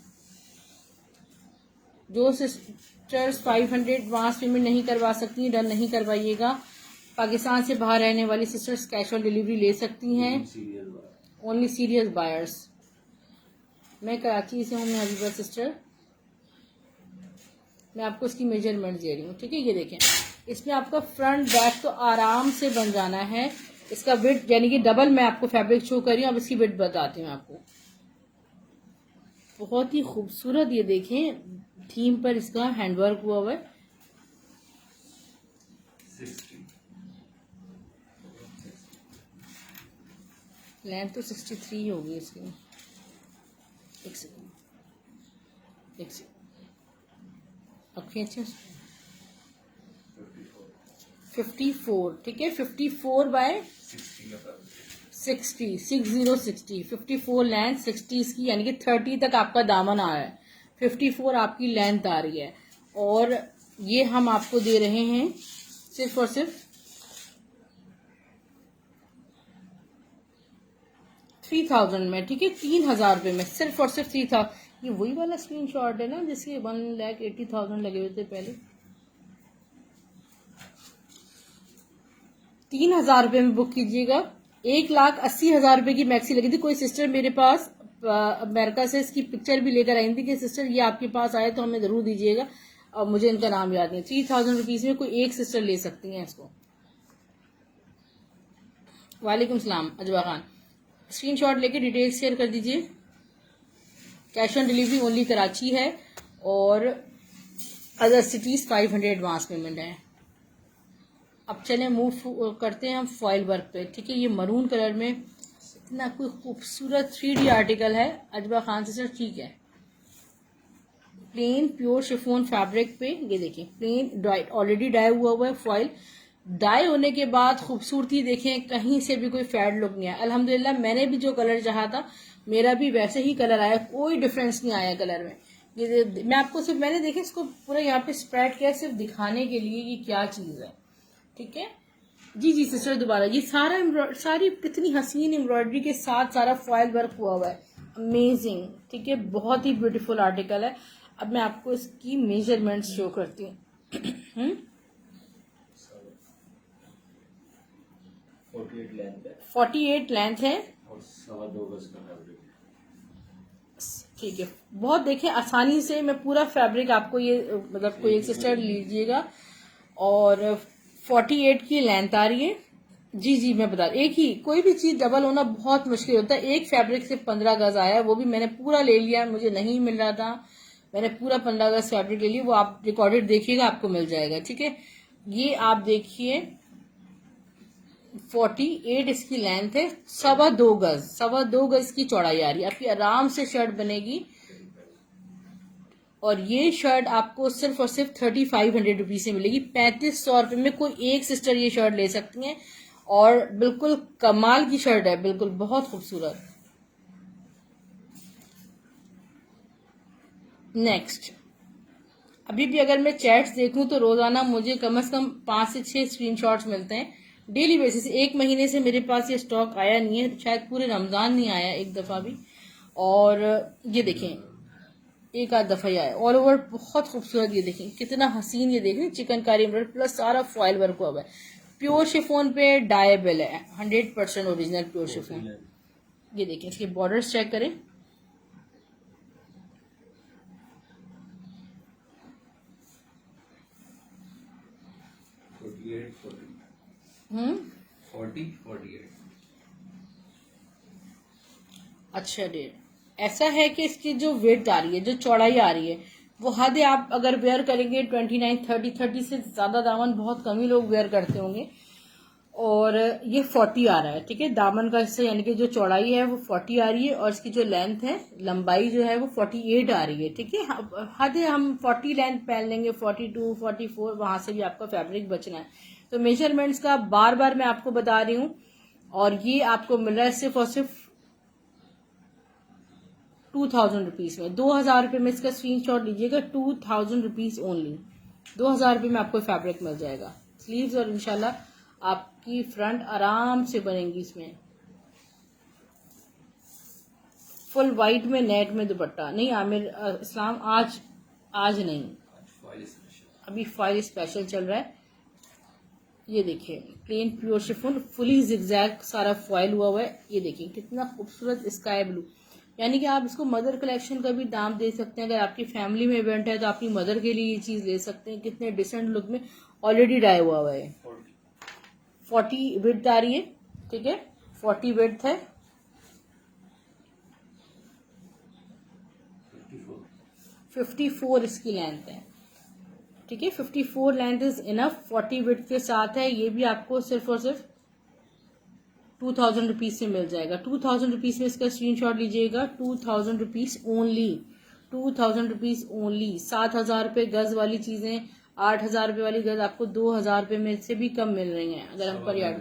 जो सिस्टर्स 500 एडवांस पेमेंट नहीं करवा सकती, डन नहीं करवाइएगा। पाकिस्तान से बाहर रहने वाली सिस्टर्स कैश ऑन डिलीवरी ले सकती हैं, ओनली सीरियस बायर्स। मैं कराची से हूँ, मैं हबीबा सिस्टर, मैं आपको इसकी मेजरमेंट दे रही हूँ, ठीक है। ये देखें, इसमें आपका फ्रंट बैक तो आराम से बन जाना है। इसका विड्थ यानी कि डबल मैं आपको फैब्रिक शो कर रही हूँ। अब इसकी विड्थ बताती हूँ आपको, बहुत ही खूबसूरत। ये देखें थीम पर इसका हैंडवर्क हुआ हुआ है। 60 लेंथ तो 63 होगी इसकी। एक सेकंड, एक सेकंड, अब खींचे 54, ठीक है। 54 बाय 60 54 लेंथ, 60 इसकी यानी कि 30 तक आपका दामन आ रहा है, 54 आपकी लेंथ आ रही है। और ये हम आपको दे रहे हैं सिर्फ और सिर्फ 3000 में, ठीक है, 3000 रुपये में, सिर्फ और सिर्फ 3000। ये वही वाला स्क्रीनशॉट है ना जिसके 1,80,000 लगे हुए थे पहले। 3000 रुपये में बुक कीजिएगा। 1,80,000 रुपये की मैक्सी लगी थी। कोई सिस्टर मेरे पास अमेरिका से इसकी पिक्चर भी लेकर आई थी कि सिस्टर ये आपके पास आए तो हमें जरूर दीजिएगा, और मुझे इनका नाम याद नहीं। 3000 रुपीज में कोई एक सिस्टर ले सकती हैं इसको। वालेकुम सलाम अजवा खान, स्क्रीनशॉट लेके डिटेल्स शेयर कर दीजिए। Cash on delivery only Karachi है, और अदर सिटीज 500 एडवांस पेमेंट है। अब चलें मूव करते हैं हम फॉइल वर्क पे, ठीक है। ये मरून कलर में इतना कोई खूबसूरत 3D आर्टिकल है अजबा खान सिस्टर, ठीक है। प्लेन प्योर शिफॉन फैब्रिक पे ये देखिए, प्लेन डाई, ऑलरेडी डाई हुआ है फॉइल। डाई होने के बाद खूबसूरती देखें, कहीं से भी कोई फैड लुक नहीं आया। अल्हम्दुलिल्लाह मैंने भी जो कलर चाहा था मेरा भी वैसे ही कलर आया, कोई डिफरेंस नहीं आया कलर में। ये मैं आपको सिर्फ, मैंने देखे इसको पूरा यहाँ पे स्प्रेड किया सिर्फ दिखाने के लिए ये क्या चीज है, ठीक है। जी जी सिस्टर दोबारा, ये सारी कितनी हसीन एम्ब्रॉयडरी के साथ सारा फॉइल वर्क हुआ है, अमेजिंग, ठीक है। बहुत ही ब्यूटीफुल आर्टिकल है। अब मैं आपको इसकी मेजरमेंट शो करती हूँ। 48 लेंथ है, 48 लेंथ है, और 2.25 गज का फैब्रिक है, ठीक है। बहुत देखें आसानी से मैं पूरा फैब्रिक आपको ये मतलब कोई एक सिस्टर लीजिएगा, और 48 की लेंथ आ रही है। जी जी मैं बता, एक ही कोई भी चीज डबल होना बहुत मुश्किल होता है। एक फैब्रिक से 15 गज आया, वो भी मैंने पूरा ले लिया, मुझे नहीं मिल रहा था, मैंने पूरा 15 गज फैब्रिक ले लिया। वो आप रिकॉर्डेड देखिएगा आपको मिल जाएगा, ठीक है। ये आप देखिए 48 इसकी लेंथ है, 2.25 गज की चौड़ाई आ रही है। आपकी आराम से शर्ट बनेगी, और ये शर्ट आपको सिर्फ और सिर्फ 3500 रुपीज से मिलेगी। 3500 रुपये में कोई एक सिस्टर ये शर्ट ले सकती हैं, और बिल्कुल कमाल की शर्ट है, बिल्कुल बहुत खूबसूरत। नेक्स्ट, अभी भी अगर मैं चैट्स देखूं तो रोजाना मुझे कम से कम 5 से 6 स्क्रीनशॉट्स मिलते हैं डेली बेसिस। एक महीने से मेरे पास ये स्टॉक आया नहीं है, शायद पूरे रमजान नहीं आया एक दफा भी। और ये देखें एक आध दफा ही आया, ऑल ओवर बहुत खूबसूरत। ये देखें कितना हसीन, ये देख रहे चिकनकारी एम्ब्रॉयडरी प्लस सारा फॉइल वर्क हुआ है। प्योर शिफॉन पे डायबल है, 100% ओरिजिनल प्योर शिफॉन। ये देखें इसके बॉर्डर्स चेक करें, 48। अच्छा डेढ़। ऐसा है कि इसकी जो वेट आ रही है, जो चौड़ाई आ रही है, वो हद है। आप अगर वेयर करेंगे 29, 30 से ज्यादा दामन बहुत कम ही लोग वेयर करते होंगे, और ये 40 आ रहा है, ठीक है। दामन का हिस्सा यानी कि जो चौड़ाई है वो 40 आ रही है, और इसकी जो लेंथ है, लंबाई जो है वो 48 आ रही है, ठीक है। हद है हम 40 लेंथ पहन लेंगे, 42, 44 वहां से भी आपका फैब्रिक बचना है। तो मेजरमेंट्स का बार बार मैं आपको बता रही हूँ, और ये आपको मिल रहा है सिर्फ और सिर्फ 2000 रुपीज में। 2000 रुपये में इसका स्क्रीनशॉट लीजिएगा, 2000 रुपीज ओनली। 2000 रुपये में आपको फैब्रिक मिल जाएगा, स्लीव्स, और इंशाल्लाह आपकी फ्रंट आराम से बनेगी इसमें। फुल वाइट में नेट में दुपट्टा। नहीं आमिर इस्लाम, आज नहीं, अभी फाइल स्पेशल चल रहा है। ये देखिए plain pure chiffon, fully zigzag सारा फॉइल हुआ है। ये देखिए कितना खूबसूरत स्काई ब्लू, यानी कि आप इसको मदर कलेक्शन का भी नाम दे सकते हैं। अगर आपकी फैमिली में इवेंट है तो अपनी मदर के लिए ये चीज ले सकते हैं। कितने डिसेंट लुक में ऑलरेडी डाई हुआ है। 40 विड्थ आ रही है, ठीक है, 40 विड्थ है, 54 इसकी लेंथ है, ठीक है। 54 लेंथ इज इनफ, 40 विड्थ के साथ है। ये भी आपको सिर्फ और सिर्फ 2000 रुपीज से मिल जाएगा। 2000 रुपीज में इसका स्क्रीनशॉट लीजिएगा, 2000 रुपीज ओनली, 2000 रुपीज ओनली। 7000 रुपये गज वाली चीजें, 8000 रुपये वाली गज आपको 2000 रुपये में से भी कम मिल रही हैं अगर हम पर यार्ड।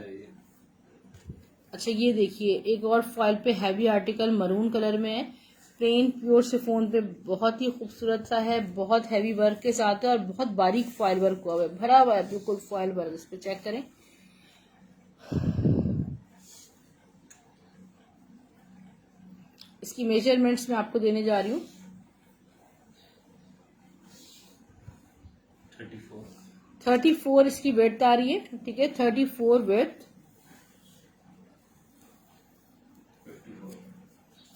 अच्छा ये देखिए एक और फॉइल पे हैवी आर्टिकल मरून कलर में है, प्लेन प्योर शिफॉन पे बहुत ही खूबसूरत सा है, बहुत हैवी वर्क के साथ है और बहुत बारीक फॉइल वर्क हुआ है, भरा हुआ है बिल्कुल फॉइल वर्क। इस पे चेक करें, इसकी मेजरमेंट्स मैं आपको देने जा रही हूँ। 34 इसकी वेट आ रही है, ठीक है, 34 वेट,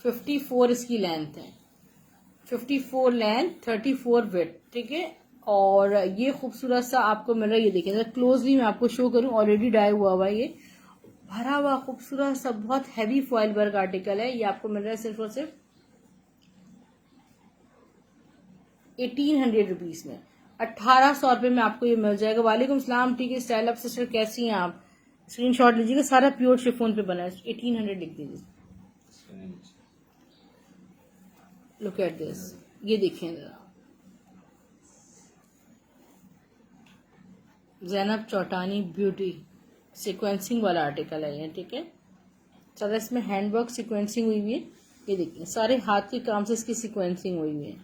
54 इसकी लेंथ है, 54 लेंथ, 34 वेट, ठीक है। और ये खूबसूरत सा आपको मिल रहा है, ये देखिए क्लोजली मैं आपको शो करूं, ऑलरेडी डाई हुआ हुआ है, ये भरा हुआ खूबसूरत सा बहुत हैवी फॉइल वर्क आर्टिकल है। ये आपको मिल रहा है सिर्फ और सिर्फ 1800 रुपीज में, 1800 रुपये में आपको ये मिल जाएगा। वालेकुम सलाम, ठीक है स्टाइल अप सिस्टर, कैसी हैं आप? स्क्रीनशॉट लीजिएगा, सारा प्योर शिफॉन पे बना है, 1800 लिख दीजिए। लुक एट दिस, ये देखिए जरा, ज़ैनब चौटानी ब्यूटी सीक्वेंसिंग वाला आर्टिकल है ये, ठीक है। सारा इसमें हैंडवर्क सीक्वेंसिंग हुई हुई है, ये देखिए सारे हाथ के काम से इसकी सीक्वेंसिंग हुई हुई है।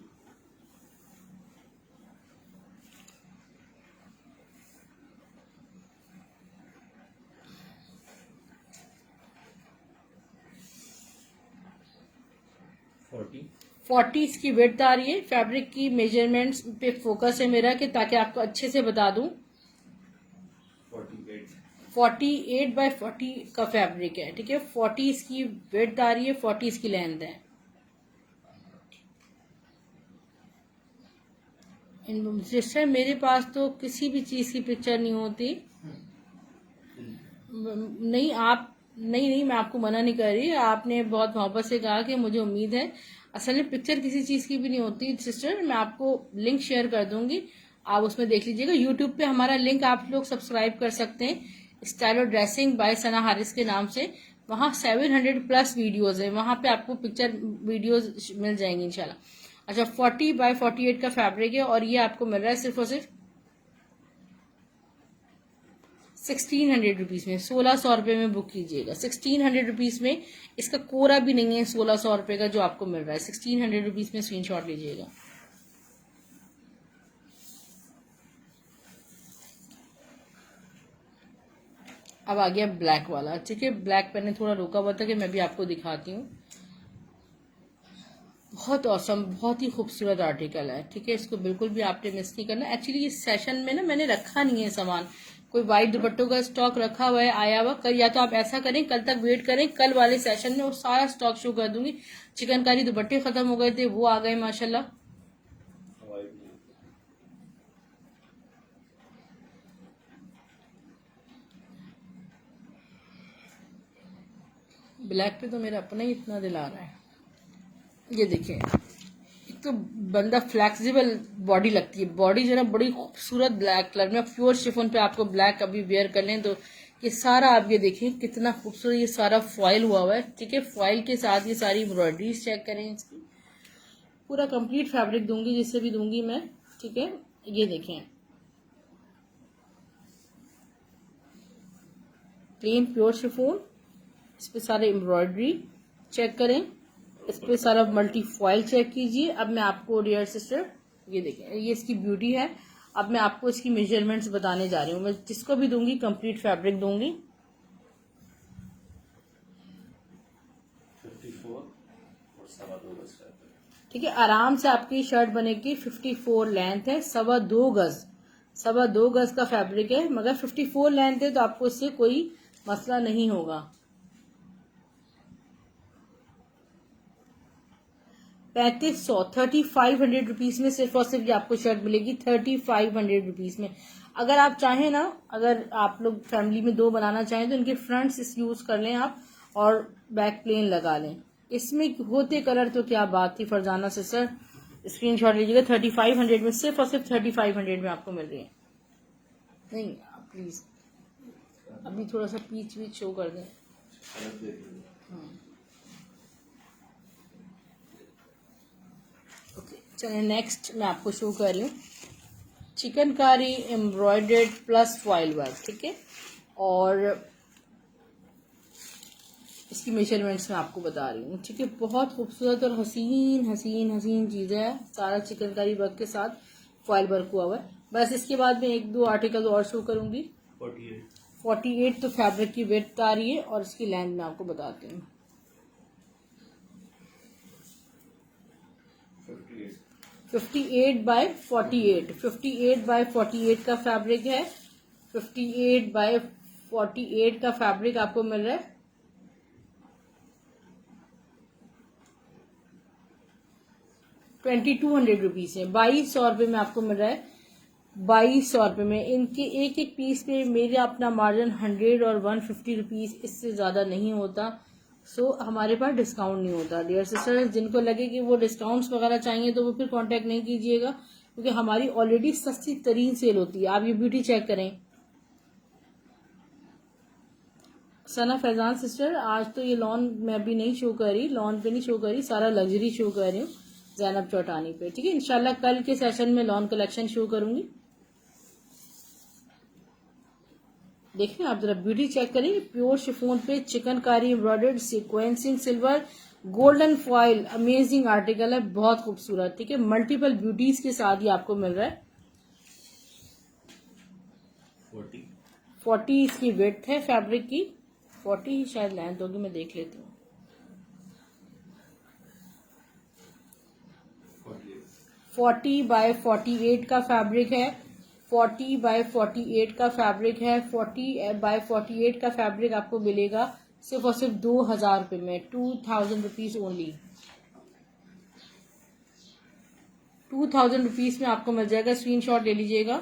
फोर्टी इसकी वेट आ रही है। फैब्रिक की मेजरमेंट्स पे फोकस है मेरा कि ताकि आपको अच्छे से बता दूं। 48 बाय 40 का फैब्रिक है, ठीक है। 40 इसकी वेट आ रही है, 40 इसकी लेंथ है। सिस्टर मेरे पास तो किसी भी चीज की पिक्चर नहीं होती। नहीं आप नहीं मैं आपको मना नहीं कर रही, आपने बहुत मोहब्बत से कहा कि मुझे उम्मीद है। असल में पिक्चर किसी चीज की भी नहीं होती सिस्टर, मैं आपको लिंक शेयर कर दूंगी, आप उसमें देख लीजिएगा। यूट्यूब पे हमारा लिंक आप लोग सब्सक्राइब कर सकते हैं, style dressing by Sana Haris के नाम से। वहाँ 700 प्लस वीडियोज है, वहां पे आपको पिक्चर वीडियोज मिल जाएंगी इंशाल्लाह। अच्छा, 40 बाय 48 का फैब्रिक है और ये आपको मिल रहा है सिर्फ और सिर्फ 1600 रुपीज में। 1600 रुपये में बुक कीजिएगा, 1600 रुपीज में। इसका कोरा भी नहीं है 1600 रुपये का जो आपको मिल रहा है, 1600 रुपीज में स्क्रीनशॉट लीजिएगा। अब आ गया ब्लैक वाला, ठीक है। ब्लैक मैंने थोड़ा रोका हुआ था कि मैं भी आपको दिखाती हूँ। बहुत औसम, बहुत ही खूबसूरत आर्टिकल है, ठीक है। इसको बिल्कुल भी आपने मिस नहीं करना। एक्चुअली इस सेशन में ना मैंने रखा नहीं है सामान, कोई वाइट दुपट्टों का स्टॉक रखा हुआ है आया हुआ। कल या तो आप ऐसा करें, कल तक वेट करें, कल वाले सेशन में वो सारा स्टॉक शो कर दूंगी। चिकनकारी दुपट्टे खत्म हो गए थे, वो आ गए माशाल्लाह। ब्लैक पे तो मेरा अपना ही इतना दिल आ रहा है। ये देखिए, एक तो बंदा फ्लेक्सिबल बॉडी लगती है, बॉडी जो है ना बड़ी खूबसूरत ब्लैक कलर में। प्योर शिफॉन पे आपको ब्लैक अभी वेयर कर लें तो ये सारा आप ये देखिए कितना खूबसूरत, ये सारा फॉइल हुआ हुआ है, ठीक है। फॉइल के साथ ये सारी एम्ब्रॉयडरीज चेक करें इसकी। पूरा कंप्लीट फैब्रिक दूंगी, जिससे भी दूंगी मैं, ठीक है। ये देखें, प्लेन प्योर शिफॉन, इस पे सारे एम्ब्रॉयडरी चेक करें, इस पे सारा मल्टी फॉइल चेक कीजिए। अब मैं आपको डियर सिस्टर ये देखें, ये इसकी ब्यूटी है। अब मैं आपको इसकी मेजरमेंट्स बताने जा रही हूँ। मैं जिसको भी दूंगी कंप्लीट फैब्रिक दूंगी। 54 और 2.25 गज फैब्रिक, ठीक है, आराम से आपकी शर्ट बनेगी। 54 लेंथ है, 2.25 गज का फैब्रिक है, मगर 54 लेंथ है तो आपको इससे कोई मसला नहीं होगा। 3500 रुपीज में सिर्फ और सिर्फ ये आपको शर्ट मिलेगी 3500 रुपीज में। अगर आप चाहें ना, अगर आप लोग फैमिली में 2 बनाना चाहें तो इनके फ्रंट्स यूज कर लें आप और बैक प्लेन लगा लें। इसमें होते कलर तो क्या बात थी फरजाना से सर, स्क्रीनशॉट लीजिएगा। 3500 में, सिर्फ और सिर्फ 3500 में आपको मिल रही है। नहीं प्लीज अभी थोड़ा सा पीच वीच शो कर दें। ओके चलिए, नेक्स्ट मैं आपको शो कर रही हूँ chikankari embroidered plus foil work, ठीक है। और इसकी मेजरमेंट्स मैं आपको बता रही हूँ, ठीक है। बहुत खूबसूरत और हसीन हसीन हसीन चीज़ है, सारा चिकनकारी वर्क के साथ फॉयल वर्क हुआ हुआ है। बस इसके बाद मैं एक दो आर्टिकल और शो करूँगी। 48 तो फैब्रिक की विड्थ आ रही है और इसकी लेंथ मैं आपको बताती हूँ। 58 बाय 48, 58 बाय 48 का फैब्रिक है। 58 बाय 48 का फैब्रिक आपको मिल रहा है 2200 रुपीज है। 2200 रुपये में आपको मिल रहा है, 2200 रुपये में। इनके एक एक पीस पे मेरा अपना मार्जिन 100 और 150 रुपीज, इससे ज़्यादा नहीं होता। सो हमारे पास डिस्काउंट नहीं होता। डियर सिस्टर्स, जिनको लगे कि वो डिस्काउंट्स वगैरह चाहिए तो वो फिर कांटेक्ट नहीं कीजिएगा, क्योंकि हमारी ऑलरेडी सस्ती तरीन सेल होती है। आप ये ब्यूटी चेक करें। सना फैजान सिस्टर, आज तो ये लॉन मैं अभी नहीं शो कर रही, लॉन पे नहीं शो कर रही, सारा लग्जरी शो कर रही हूँ जैनब चौटानी पे, ठीक है। इंशाल्लाह कल के सेशन में लॉन कलेक्शन शो करूंगी। देखिए आप जरा ब्यूटी चेक करें, प्योर शिफॉन पे chikankari embroidered sequencing silver golden foil, amazing article है, बहुत खूबसूरत, ठीक है। मल्टीपल ब्यूटीज के साथ ये आपको मिल रहा है। 40 इसकी विड्थ है फैब्रिक की, 40 शायद लेंथ होगी, मैं देख लेती हूँ। 40 बाय 48 का फैब्रिक है, 40 बाय 48 का फैब्रिक है। 40 बाय 48 का फैब्रिक आपको मिलेगा सिर्फ और सिर्फ 2000 रुपये में, 2000 रुपीज ओनली। 2000 रुपीज में आपको मिल जाएगा, स्क्रीनशॉट ले लीजिएगा।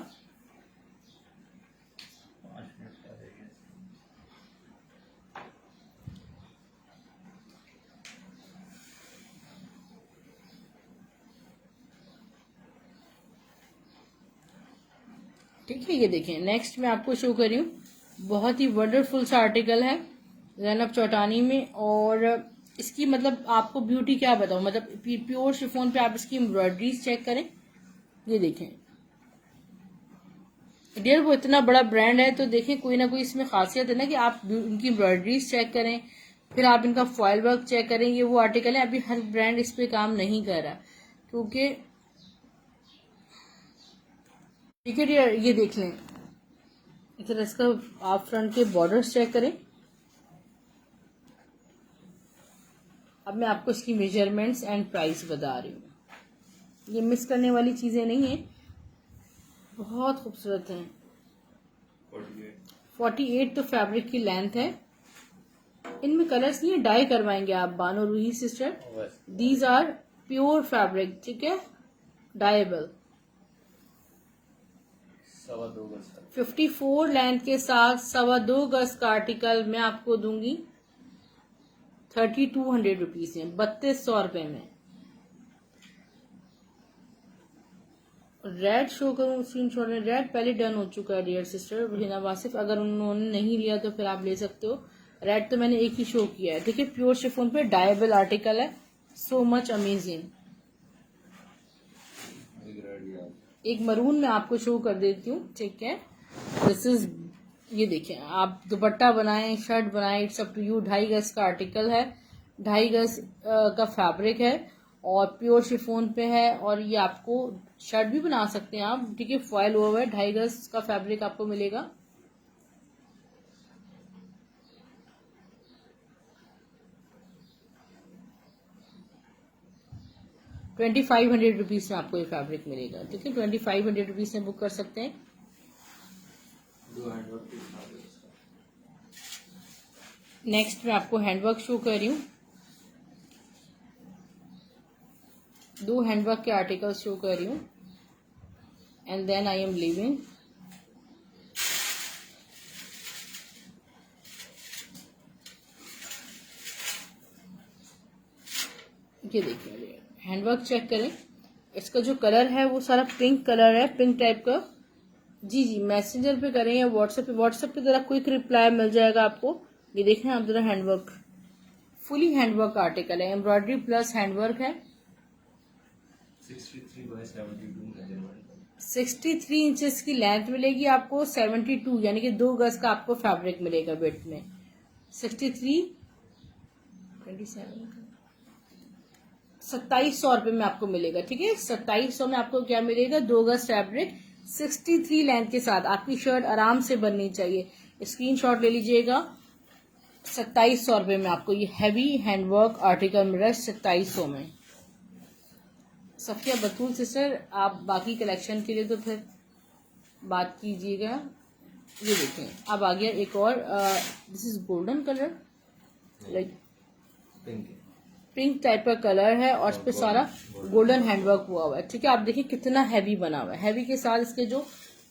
ठीक है, ये देखें, नेक्स्ट मैं आपको शो कर रही हूँ, बहुत ही वंडरफुल सा आर्टिकल है जैनब चौटानी में। और इसकी मतलब आपको ब्यूटी क्या बताऊँ, मतलब प्योर शिफॉन पे आप इसकी एम्ब्रॉयडरीज चेक करें, ये देखें। डियर, वो इतना बड़ा ब्रांड है तो देखें कोई ना कोई इसमें खासियत है ना, कि आप इनकी एम्ब्रॉयडरीज चेक करें, फिर आप इनका फॉयल वर्क चेक करें। ये वो आर्टिकल है, अभी हर ब्रांड इस पे काम नहीं कर रहा, क्योंकि ठीक है डियर, ये देख लें, इधर इसका आप फ्रंट के बॉर्डर्स चेक करें। अब मैं आपको इसकी मेजरमेंट्स एंड प्राइस बता रही हूँ, ये मिस करने वाली चीजें नहीं है, बहुत खूबसूरत हैं। 48 तो फैब्रिक की लेंथ है। इनमें कलर्स नहीं है, डाई करवाएंगे आप, Bano Roohi sister. These are pure fabric, ठीक है, डाइबल। 54 लेंथ के साथ 2.25 गज का आर्टिकल मैं आपको दूंगी 3200 रुपीज में, 3200 रुपए में। रेड शो करूँ स्क्रीनशॉट में? रेड पहले डन हो चुका है डियर सिस्टर हिना वासिफ, अगर उन्होंने नहीं लिया तो फिर आप ले सकते हो। रेड तो मैंने एक ही शो किया है। देखिए प्योर शिफॉन पे डायबल आर्टिकल है, सो मच अमेजिंग। एक मरून में आपको शो कर देती हूँ, ठीक है। दिस इज, ये देखिए, आप दुपट्टा बनाएं, शर्ट बनाएं, इट्स अप टू यू। 2.5 गज का आर्टिकल है, 2.5 गज का फैब्रिक है और प्योर शिफॉन पे है। और ये आपको शर्ट भी बना सकते हैं आप, ठीक है, फॉयल हुआ हुआ है। 2.5 गज का फैब्रिक आपको मिलेगा। $2500 रुपीज में आपको ये फैब्रिक मिलेगा, ठीक है। 2500 रुपीज में बुक कर सकते हैं। नेक्स्ट मैं आपको हैंडवर्क शो कर रही हूँ, 2 हैंडवर्क के आर्टिकल्स शो कर रही हूँ and then I am leaving. ये देखिए, हैंडवर्क चेक करें, इसका जो कलर है वो सारा पिंक कलर है, पिंक टाइप का। जी जी, मैसेंजर पे करें या व्हाट्सएप पे, व्हाट्सएप पे जरा क्विक रिप्लाई मिल जाएगा आपको। ये देखें आप जरा, हैंडवर्क, फुली हैंडवर्क आर्टिकल है, एम्ब्रॉयडरी प्लस हैंडवर्क है। 63 इंचेस की लेंथ मिलेगी आपको, 72 यानी कि 2 गज का आपको फैब्रिक मिलेगा विड्थ में। 63 2700 में आपको मिलेगा। ठीक है, 2700 में आपको क्या मिलेगा, 2 गज फैब्रिक 63 लेंथ के साथ। आपकी शर्ट आराम से बननी चाहिए, स्क्रीनशॉट ले लीजिएगा। 2700 में आपको ये हैवी हैंडवर्क आर्टिकल मिल रहा है 2700 में। सफिया बतूल सिस्टर, आप बाकी कलेक्शन के लिए तो फिर बात कीजिएगा। ये देखें, अब आ गया एक और, this is golden colour, like pink type का कलर है और इस पे सारा गोल्डन हैंडवर्क हुआ हुआ है। ठीक है, आप देखिए कितना हैवी बना हुआ है। हैवी के साथ इसके जो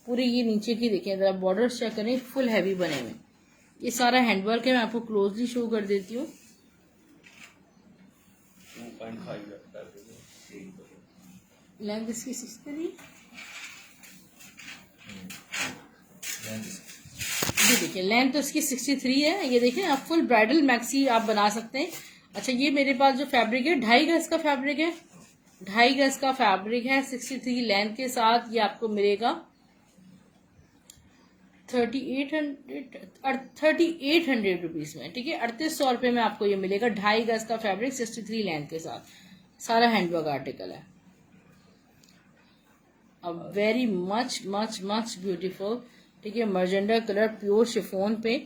पूरे ये नीचे की देखें, जरा बॉर्डर चेक करें, फुल हैवी बने हुए। ये सारा हैंडवर्क है, मैं आपको क्लोजली शो कर देती हूँ। 2.5 लेंथ इसकी 63, ये देखिए लेंथ तो इसकी 63 है। ये देखिए आप फुल ब्राइडल मैक्सी आप बना सकते हैं। अच्छा, ये मेरे पास जो फैब्रिक है 2.5 गज का फैब्रिक है, 2.5 गज का फैब्रिक है 63 लेंथ के साथ। ये आपको मिलेगा 3800 रुपीज में। ठीक है, 3800 में आपको ये मिलेगा 2.5 गज का फैब्रिक 63 लेंथ के साथ। सारा हैंडवर्क आर्टिकल है। अब very much much much beautiful. ठीक है, मर्जेंडा कलर प्योर शिफोन पे,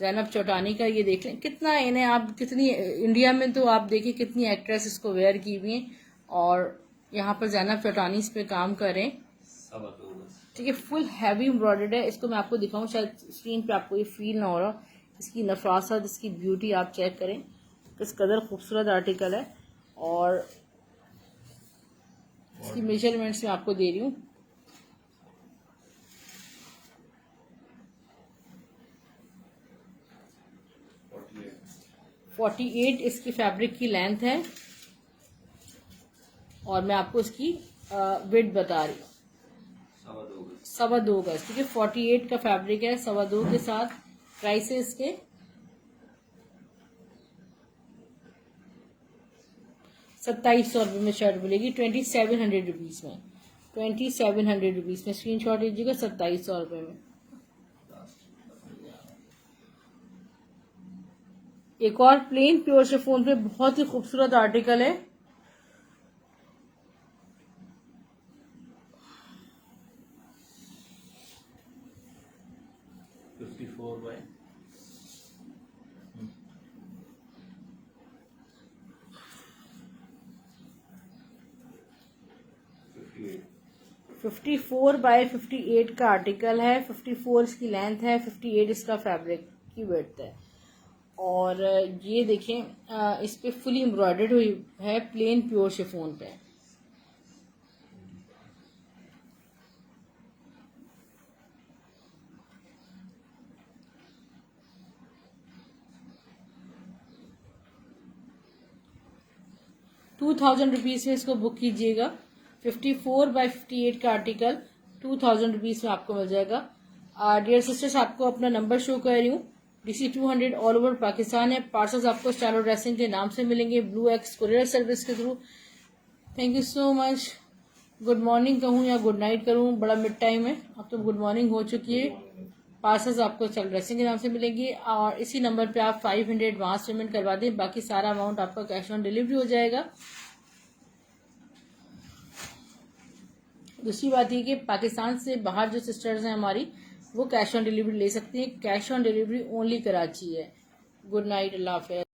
जैनब चौटानी का। ये देख लें कितना इन्हें, आप कितनी इंडिया में तो आप देखिए कितनी एक्ट्रेस इसको वेयर की हुई हैं, और यहाँ पर जैनब चौटानी इस पे काम करें। ठीक है, फुल हैवी एम्ब्रॉयडर्ड है। इसको मैं आपको दिखाऊं, शायद स्क्रीन पे आपको ये फील ना हो रहा। इसकी नफासत, इसकी ब्यूटी आप चेक करें, किस कदर खूबसूरत आर्टिकल है। और इसकी मेजरमेंट्स मैं आपको दे रही हूँ। 48 इसकी फैब्रिक की लेंथ है, और मैं आपको इसकी विड्थ बता रही हूँ, 2.25 गज। ठीक है, 48 का फैब्रिक है, 2.25 के साथ। प्राइस है इसके 2700 रुपये में शर्ट मिलेगी, 2700 रुपीज में, 2700 रुपीज में। स्क्रीनशॉट लीजिएगा, 2700 रुपये में। एक और प्लेन प्योर शिफॉन पे बहुत ही खूबसूरत आर्टिकल है। फिफ्टी 54x58 का आर्टिकल है। 54 इसकी लेंथ है, 58 इसका फैब्रिक की विड्थ है। और ये देखें, इस पे फुली एम्ब्रॉयडर्ड हुई है, प्लेन प्योर शिफॉन पे। ₹2000 में इसको बुक कीजिएगा। 54x58 का आर्टिकल 2000 रुपीज में आपको मिल जाएगा। डियर सिस्टर्स, आपको अपना नंबर शो कर रही हूँ। DC 200 ऑल ओवर पाकिस्तान है। पार्सल्स आपको स्टाइलो ड्रेसिंग के नाम से मिलेंगे, ब्लू एक्स कुरियर सर्विस के through. Thank you so much. Good morning कहूँ या गुड नाइट करूँ, बड़ा मिड टाइम है, अब तो गुड मॉर्निंग हो चुकी है। पार्सल्स आपको स्टाइलो ड्रेसिंग के नाम से मिलेंगे, और इसी नंबर पे आप 500 एडवांस पेमेंट करवा दें, बाकी सारा अमाउंट आपका कैश ऑन डिलीवरी हो जाएगा। दूसरी बात ये कि पाकिस्तान से बाहर जो सिस्टर्स हैं हमारी, वो कैश ऑन डिलीवरी ले सकती हैं। Cash on delivery only Karachi है। गुड नाइट, अल्लाह हाफ़िज़।